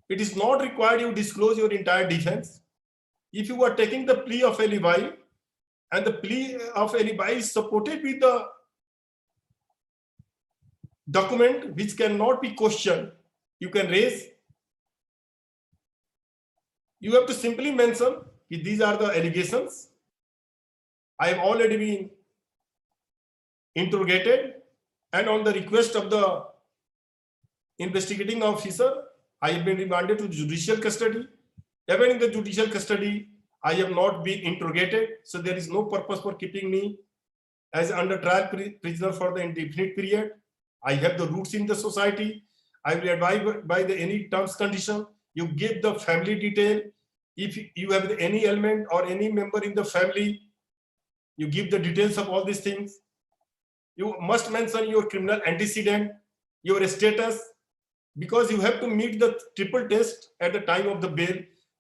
It is not required you disclose your entire defense. If you are taking the plea of alibi and the plea of alibi is supported with the document which cannot be questioned, you can raise. You have to simply mention these are the allegations. I have already been interrogated, and on the request of the investigating officer, I have been remanded to judicial custody. Even in the judicial custody, I have not been interrogated, so there is no purpose for keeping me as under trial prisoner for the indefinite period. I have the roots in the society. I will advise by the any terms condition. You give the family detail. If you have any element or any member in the family, you give the details of all these things. You must mention your criminal antecedent, your status, because you have to meet the triple test at the time of the bail.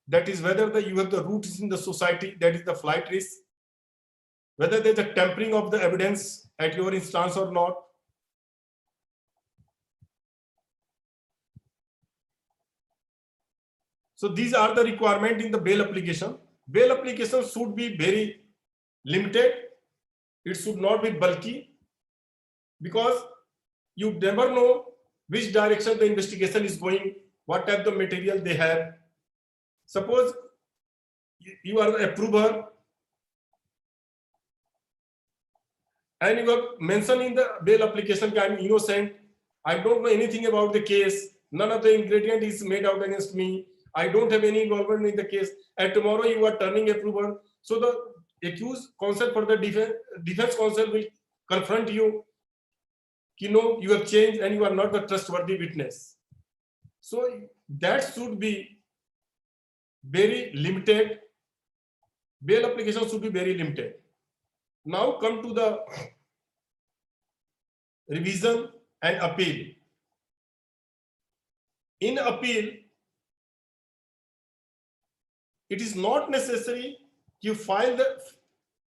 That is whether you have the roots in the society, that is the flight risk, whether there's a tampering of the evidence at your instance or not. So these are the requirements in the bail application. Bail application should be very limited. It should not be bulky, because you never know which direction the investigation is going, what type of material they have. Suppose you are the approver and you have mentioned in the bail application that I'm innocent, I don't know anything about the case, none of the ingredient is made out against me, I don't have any involvement in the case, and tomorrow you are turning approver. So the accused counsel for the defense counsel will confront you, you know, you have changed and you are not the trustworthy witness. So that should be very limited. Bail application should be very limited. Now come to the revision and appeal. In appeal, it is not necessary you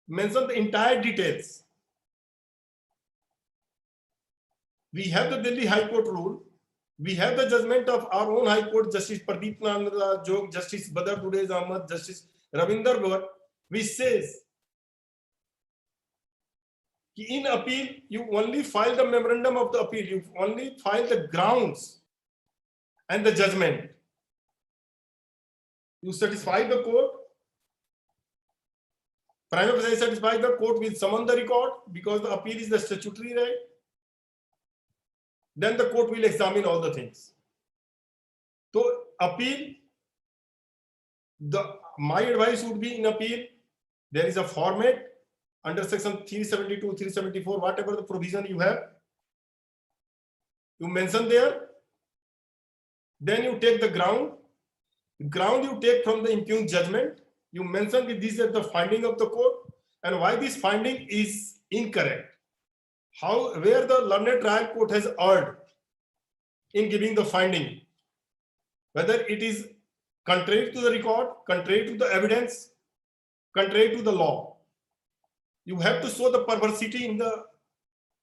mention the entire details. We have the Delhi High Court rule. We have the judgment of our own High Court, Justice Pradeep Nanda Jog, Justice Badar Durraiz Ahmad, Justice Ravinder Gaur, which says in appeal, you only file the memorandum of the appeal, you only file the grounds and the judgment. You satisfy the court, prima facie satisfy the court, will summon the record because the appeal is the statutory right. Then the court will examine all the things. So appeal, my advice would be in appeal, there is a format under section 372, 374, whatever the provision you have, you mention there. Then you take the ground you take from the impugned judgment. You mention that these are the finding of the court and why this finding is incorrect. Where the learned trial court has erred in giving the finding, whether it is contrary to the record, contrary to the evidence, contrary to the law. You have to show the perversity in the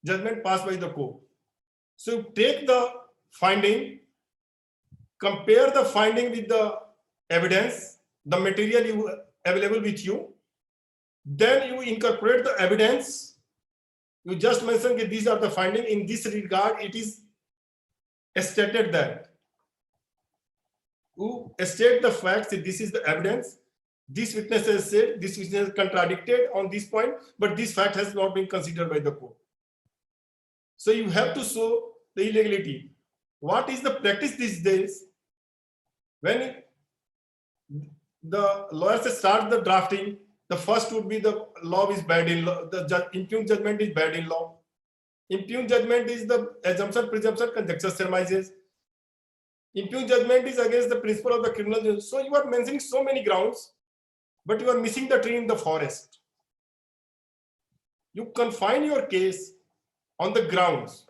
judgment passed by the court. So take the finding, compare the finding with the evidence, the material you available with you, then you incorporate the evidence. You just mentioned that these are the findings. In this regard, it is stated that you state the facts that this is the evidence. This witness has said, this witness is contradicted on this point, but this fact has not been considered by the court. So you have to show the illegality. What is the practice these days? When the lawyers start the drafting, the first would be the law is bad in law, the impugned judgment is bad in law. Impugned judgment is the assumption, presumption, conjecture, surmises. Impugned judgment is against the principle of the criminal justice. So you are mentioning so many grounds, but you are missing the tree in the forest. You confine your case on the grounds.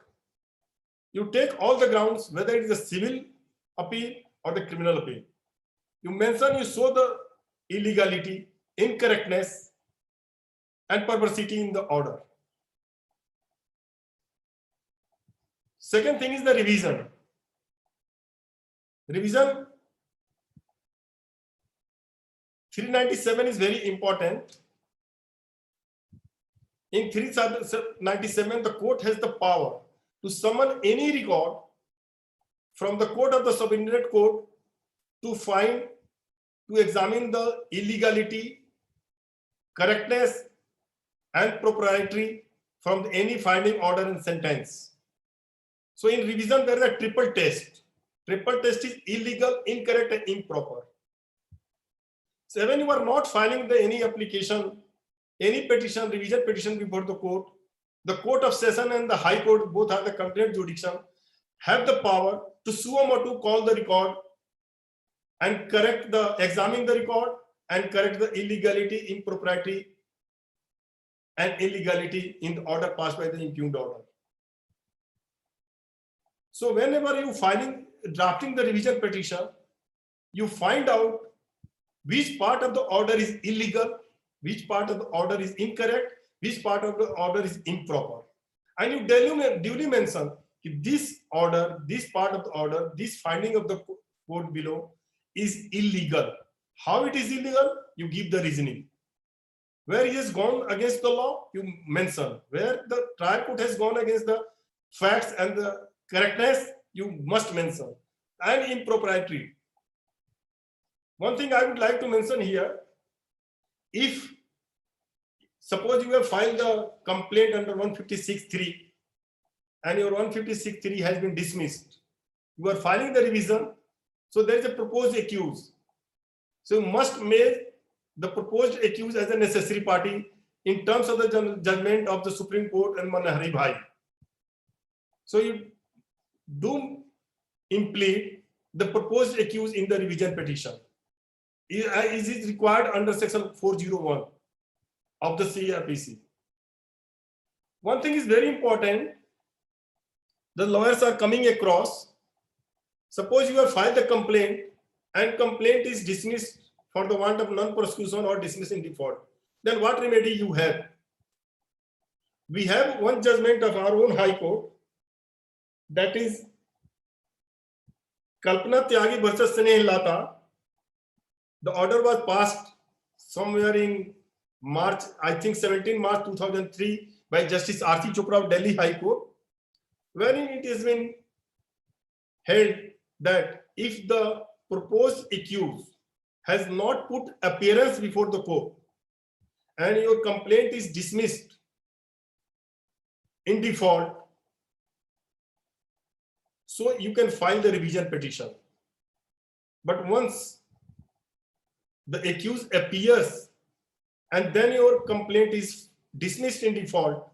You take all the grounds, whether it is a civil appeal or the criminal appeal. You mention, you show the illegality, incorrectness, and perversity in the order. Second thing is the revision. Revision 397 is very important. In 397, the court has the power to summon any record from the court of the subordinate court to examine the illegality, correctness, and propriety from any finding, order, and sentence. So in revision, there is a triple test. Triple test is illegal, incorrect, and improper. So when you are not filing any application, any petition, revision petition before the Court of Session and the High Court, both are the competent jurisdiction, have the power to suo motu call the record and examine the record and correct the illegality, impropriety, and illegality in the order passed by the impugned order. So whenever you drafting the revision petition, you find out which part of the order is illegal, which part of the order is incorrect, which part of the order is improper. And you duly mention if this order, this part of the order, this finding of the court below is illegal. How it is illegal? You give the reasoning. Where he has gone against the law, you mention. Where the trial court has gone against the facts and the correctness, you must mention. And impropriety. One thing I would like to mention here, if suppose you have filed the complaint under 156.3 and your 156.3 has been dismissed, you are filing the revision, so there is a proposed accused. So you must make the proposed accused as a necessary party in terms of the judgment of the Supreme Court and Manahari Bhai. So you do implicate the proposed accused in the revision petition. Is it required under section 401 of the CRPC? One thing is very important. The lawyers are coming across. Suppose you have filed a complaint and complaint is dismissed for the want of non-prosecution or dismissed in default. Then what remedy you have? We have one judgment of our own High Court, that is Kalpana Tyagi versus Sneh Lata. The order was passed somewhere in March, I think 17 March 2003 by Justice R.C. Chopra of Delhi High Court, wherein it has been held that if the proposed accused has not put appearance before the court and your complaint is dismissed in default, so you can file the revision petition. But once the accused appears and then your complaint is dismissed in default,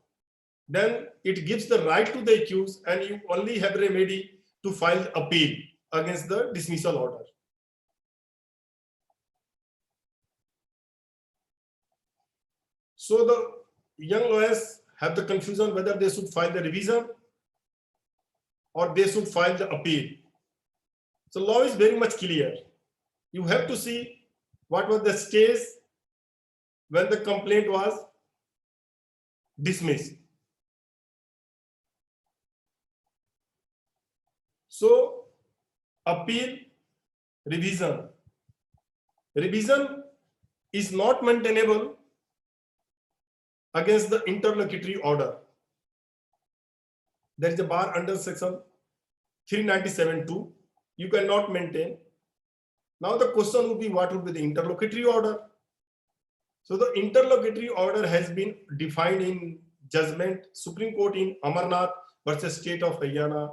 then it gives the right to the accused and you only have remedy to file appeal against the dismissal order. So the young lawyers have the confusion whether they should file the revision or they should file the appeal. So law is very much clear. You have to see what was the stage when the complaint was dismissed. So appeal, revision. Revision is not maintainable against the interlocutory order. There is a bar under section 397(2). You cannot maintain. Now the question would be, what would be the interlocutory order? So the interlocutory order has been defined in judgment Supreme Court in Amarnath versus State of Haryana,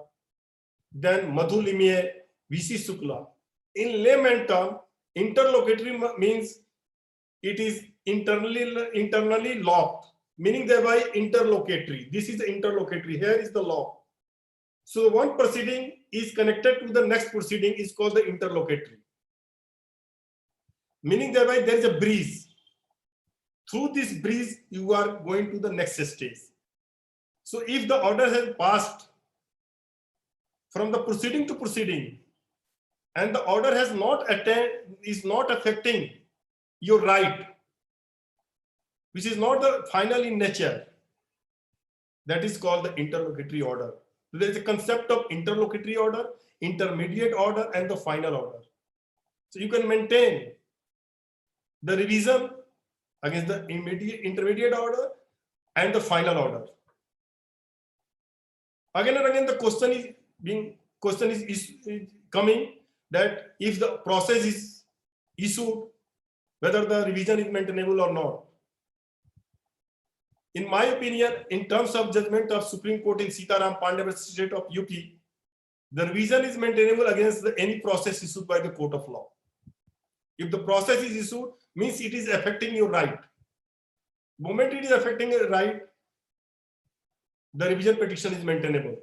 then Madhu Limie, V.C. Shukla. In layman term, interlocutory means it is internally locked, meaning thereby interlocutory. This is the interlocutory. Here is the law. So one proceeding is connected to the next proceeding is called the interlocutory. Meaning thereby there is a breeze. Through this breeze, you are going to the next stage. So if the order has passed from the proceeding to proceeding and the order has is not affecting your right, which is not the final in nature, that is called the interlocutory order. So there is a concept of interlocutory order, intermediate order, and the final order. So you can maintain the revision against the intermediate order and the final order. Again and again, the question is coming that if the process is issued, whether the revision is maintainable or not. In my opinion, in terms of judgment of Supreme Court in Sitaram Pandey versus State of UP, the revision is maintainable against any process issued by the court of law. If the process is issued, means it is affecting your right. The moment it is affecting your right, the revision petition is maintainable.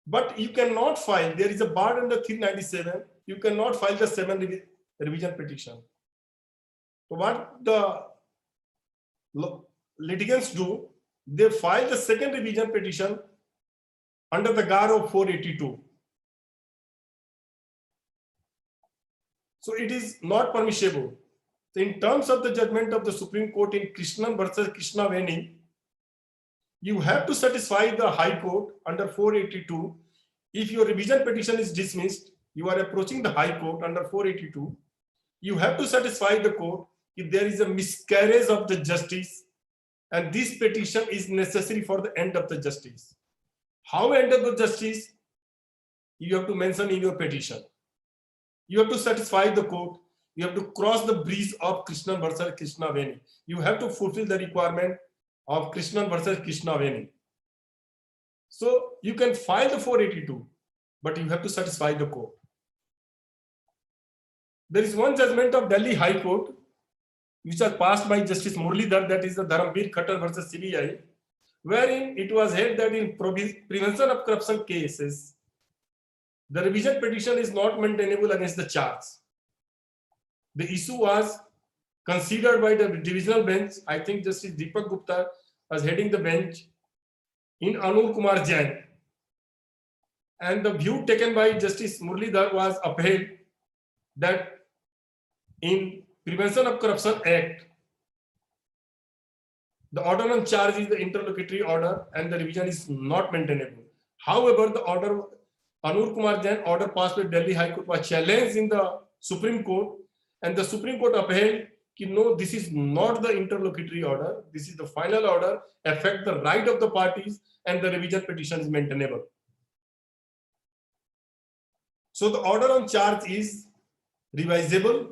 But you cannot file, there is a bar under 397, you cannot file the 7th revision petition. So what the litigants do, they file the 2nd revision petition under the GAR of 482. So it is not permissible. So in terms of the judgment of the Supreme Court in Krishnan versus Krishnaveni, you have to satisfy the High Court under 482. If your revision petition is dismissed, you are approaching the High Court under 482. You have to satisfy the court if there is a miscarriage of the justice and this petition is necessary for the end of the justice. How end of the justice? You have to mention in your petition. You have to satisfy the court. You have to cross the bridge of Krishnan versus Krishnaveni. You have to fulfill the requirement of Krishnan versus Krishnaveni. So you can file the 482, but you have to satisfy the court. There is one judgment of Delhi High Court, which was passed by Justice Muralidhar, that is the Dharamveer Khattar versus CBI, wherein it was held that in prevention of corruption cases, the revision petition is not maintainable against the charge. The issue was considered by the divisional bench. I think Justice Deepak Gupta was heading the bench in Anur Kumar Jain. And the view taken by Justice Muralidhar was upheld that in Prevention of Corruption Act, the order on charge is the interlocutory order and the revision is not maintainable. However, the order, Anur Kumar Jain order passed by Delhi High Court was challenged in the Supreme Court, and the Supreme Court upheld that no, this is not the interlocutory order, this is the final order, affect the right of the parties, and the revision petition is maintainable. So the order on charge is revisable.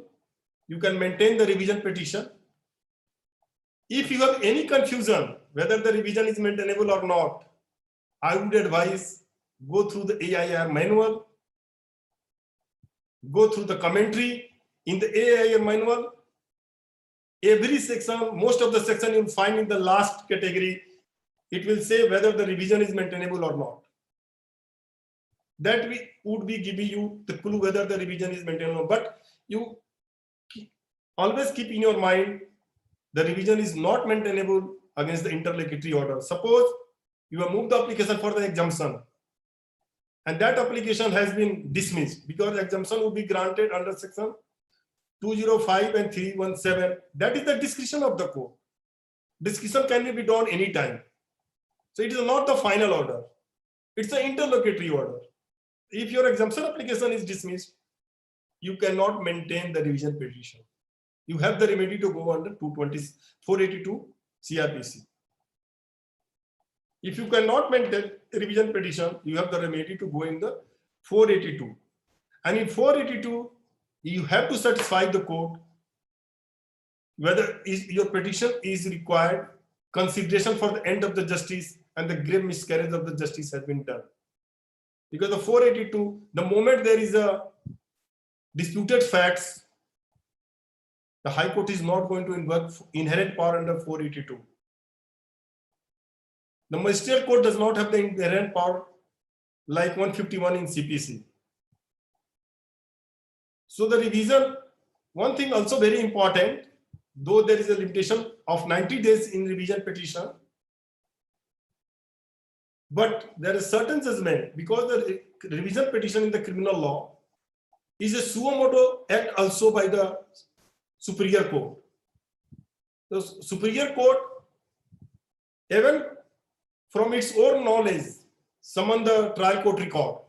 You can maintain the revision petition. If you have any confusion whether the revision is maintainable or not, I would advise go through the AIR manual, go through the commentary. In the AIR manual, every section, most of the section you will find in the last category, it will say whether the revision is maintainable or not. That would be giving you the clue whether the revision is maintainable. But you always keep in your mind the revision is not maintainable against the interlocutory order. Suppose you have moved the application for the exemption and that application has been dismissed because exemption will be granted under section 205 and 317. That is the discretion of the court. Discretion can be done anytime. So it is not the final order. It's an interlocutory order. If your exemption application is dismissed, you cannot maintain the revision petition. You have the remedy to go under 482 CRPC. If you cannot maintain a revision petition, you have the remedy to go in the 482. And in 482, you have to satisfy the court whether your petition is required, consideration for the end of the justice, and the grave miscarriage of the justice has been done. Because the 482, the moment there is a disputed facts, the High Court is not going to invoke inherent power under 482. The Magistrate Court does not have the inherent power like 151 in CPC. So the revision, one thing also very important, though there is a limitation of 90 days in revision petition, but there is certain judgment because the revision petition in the criminal law is a suo motu act also by the Superior Court. The Superior Court, even from its own knowledge, summon the trial court record.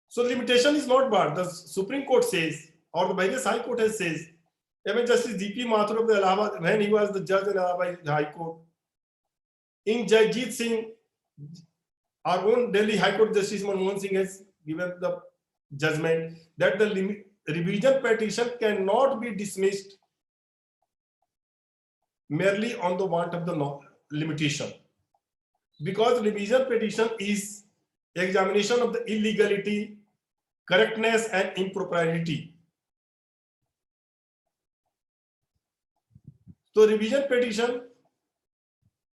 So the limitation is not barred. The Supreme Court says, or the various High Court has says, even Justice G.P. Mathur of the Allahabad, when he was the judge in Allahabad High Court, in Jagjeet Singh, our own Delhi High Court Justice Manmohan Singh has given the judgment that the revision petition cannot be dismissed merely on the want of the limitation, because revision petition is examination of the illegality, correctness, and impropriety. So revision petition,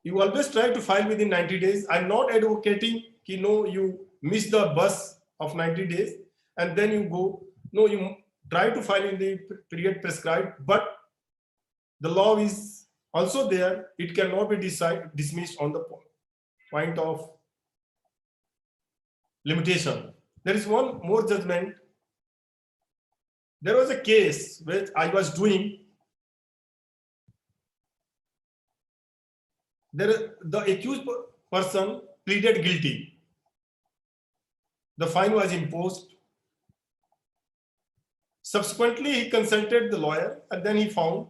you always try to file within 90 days. I'm not advocating कि no, you miss the bus of 90 days and then you go. No, you try to file in the period prescribed, but the law is also there. It cannot be dismissed on the point of limitation. There is one more judgment. There was a case which I was doing. The accused person pleaded guilty. The fine was imposed. Subsequently, he consulted the lawyer, and then he found,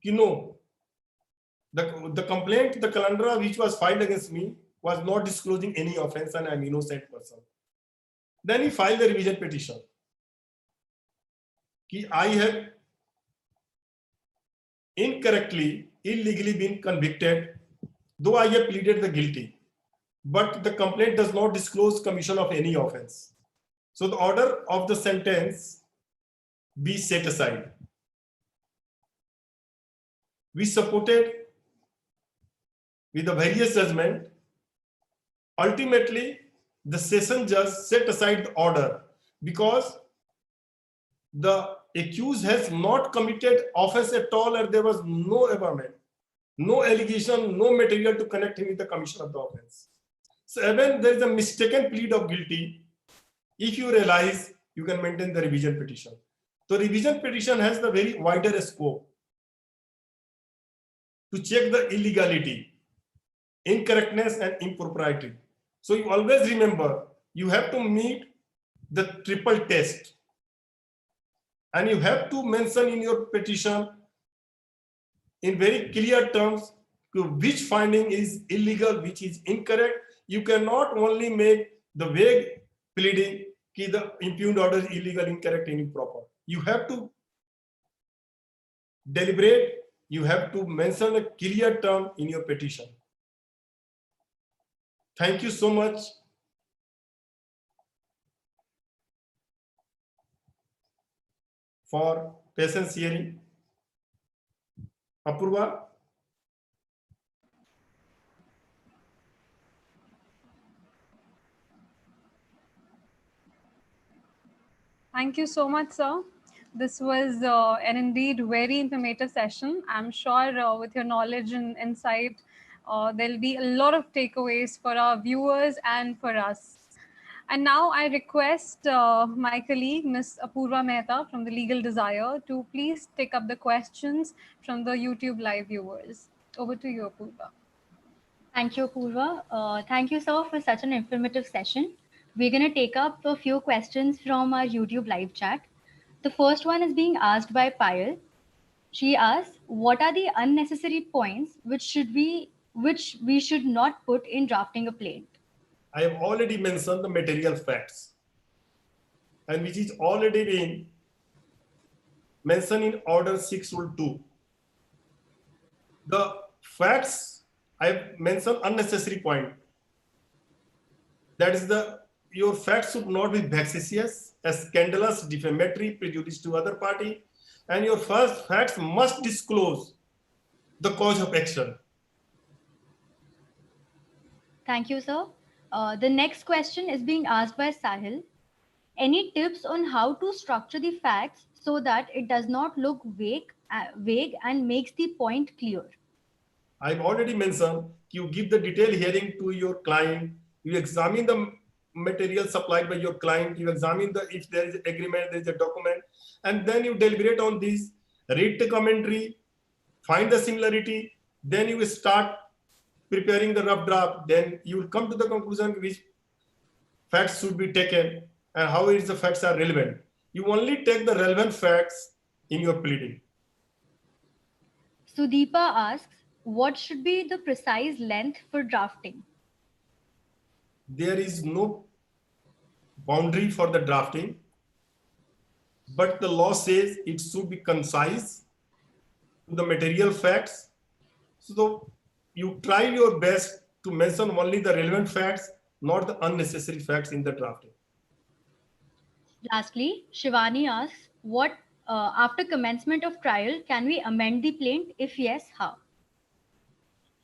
the complaint, the calandra which was filed against me was not disclosing any offense, and I'm an innocent person. Then he filed a revision petition. I have incorrectly, illegally been convicted, though I have pleaded the guilty, but the complaint does not disclose commission of any offense. So the order of the sentence be set aside. We supported with the various judgment. Ultimately, the session judge set aside the order because the accused has not committed offense at all, and there was no averment, no allegation, no material to connect him with the commission of the offense. So even there is a mistaken plea of guilty, if you realize, you can maintain the revision petition. The revision petition has the very wider scope to check the illegality, incorrectness, and impropriety. So you always remember, you have to meet the triple test. And you have to mention in your petition in very clear terms which finding is illegal, which is incorrect. You cannot only make the vague pleading that the impugned order is illegal, incorrect, and improper. You have to deliberate. You have to mention a clear term in your petition. Thank you so much. For patience hearing. Apurva. Thank you so much, sir. This was an indeed very informative session. I'm sure with your knowledge and insight, there'll be a lot of takeaways for our viewers and for us. And now I request my colleague, Ms. Apurva Mehta from the Legal Desire, to please take up the questions from the YouTube live viewers. Over to you, Apurva. Thank you, Apurva. Thank you, sir, for such an informative session. We're going to take up a few questions from our YouTube live chat. The first one is being asked by Payal. She asks, what are the unnecessary points which we should not put in drafting a plaint? I have already mentioned the material facts, and which is already been mentioned in Order 6 Rule 2. The facts, I have mentioned unnecessary point. That is, your facts should not be vexatious, scandalous, defamatory, prejudice to other party, and your first facts must disclose the cause of action. Thank you, sir. The next question is being asked by Sahil. Any tips on how to structure the facts so that it does not look vague and makes the point clear? I've already mentioned, you give the detailed hearing to your client, you examine the material supplied by your client, you examine if there is agreement, there is a document, and then you deliberate on this, read the commentary, find the similarity, then you will start preparing the rough draft, then you will come to the conclusion which facts should be taken and how the facts are relevant. You only take the relevant facts in your pleading. Sudeepa asks, what should be the precise length for drafting? There is no boundary for the drafting, but the law says it should be concise to the material facts. So you try your best to mention only the relevant facts, not the unnecessary facts in the drafting. Lastly, Shivani asks, after commencement of trial, can we amend the plaint? If yes, how?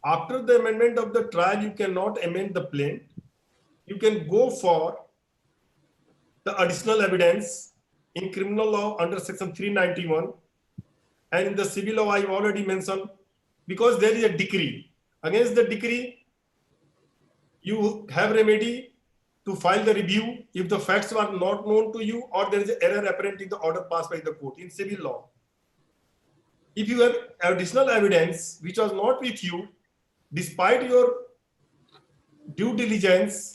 After the amendment of the trial, you cannot amend the plaint. You can go for the additional evidence in criminal law under section 391, and in the civil law I already mentioned, because there is a decree. Against the decree, you have remedy to file the review if the facts were not known to you or there is an error apparent in the order passed by the court in civil law. If you have additional evidence which was not with you, despite your due diligence,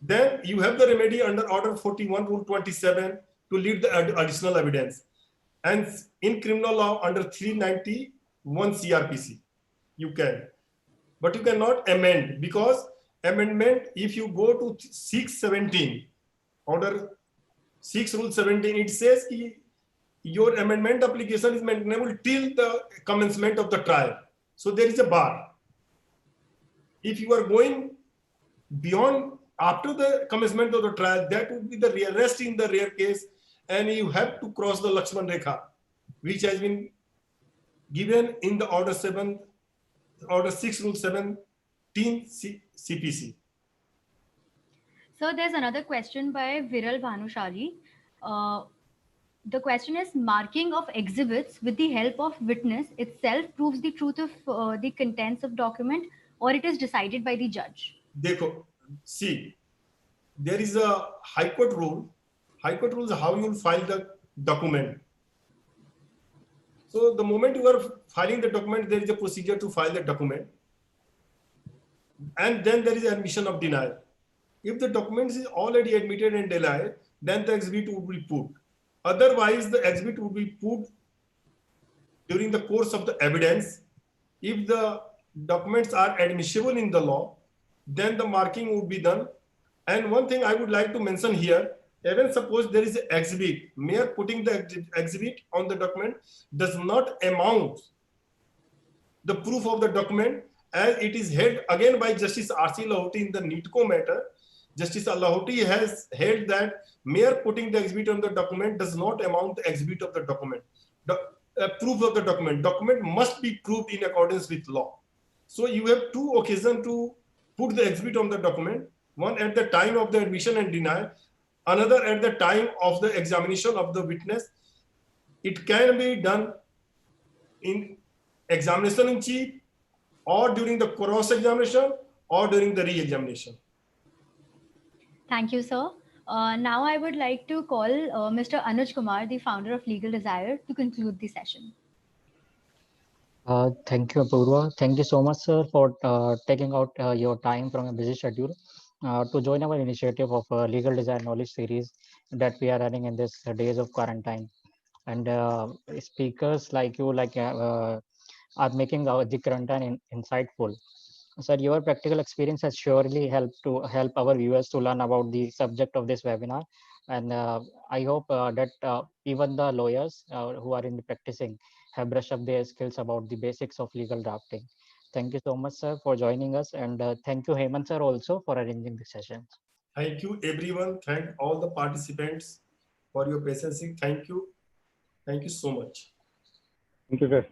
then you have the remedy under Order 41, Rule 27 to lead the additional evidence. And in criminal law under 391 CRPC, you can. But you cannot amend, because amendment, if you go to 617, Order 6 Rule 17, it says your amendment application is maintainable till the commencement of the trial. So there is a bar. If you are going beyond after the commencement of the trial, that would be the rarest in the rare case, and you have to cross the Lakshman Rekha, which has been given in the Order 6 Rule 17 CPC. So there's another question by Viral Bhanushali. The question is, marking of exhibits with the help of witness itself proves the truth of the contents of document, or it is decided by the judge? Dekho, see, there is a High Court rule. High Court rules how you will file the document. So the moment you are filing the document, there is a procedure to file the document. And then there is admission of denial. If the document is already admitted and denied, then the exhibit would be put. Otherwise, the exhibit would be put during the course of the evidence. If the documents are admissible in the law, then the marking would be done. And one thing I would like to mention here, even suppose there is an exhibit, mere putting the exhibit on the document does not amount the proof of the document, as it is held again by Justice R.C. Lahoti in the NITCO matter. Justice Lahoti has held that mere putting the exhibit on the document does not amount the exhibit of the document. The proof of the document must be proved in accordance with law. So you have two occasions to put the exhibit on the document, one at the time of the admission and denial, another at the time of the examination of the witness. It can be done in examination in chief, or during the cross-examination, or during the re-examination. Thank you, sir. Now I would like to call Mr. Anuj Kumar, the founder of Legal Desire, to conclude the session. Thank you, Apurva. Thank you so much, sir, for taking out your time from a busy schedule to join our initiative of Legal Desire Knowledge Series that we are running in these days of quarantine. And speakers like you are making the quarantine insightful. Sir, your practical experience has surely helped our viewers to learn about the subject of this webinar. And I hope that even the lawyers who are in the practicing have brushed up their skills about the basics of legal drafting. Thank you so much, sir, for joining us. And thank you, Hemant, sir, also for arranging the session. Thank you, everyone. Thank all the participants for your patience. Thank you. Thank you so much. Thank you, sir.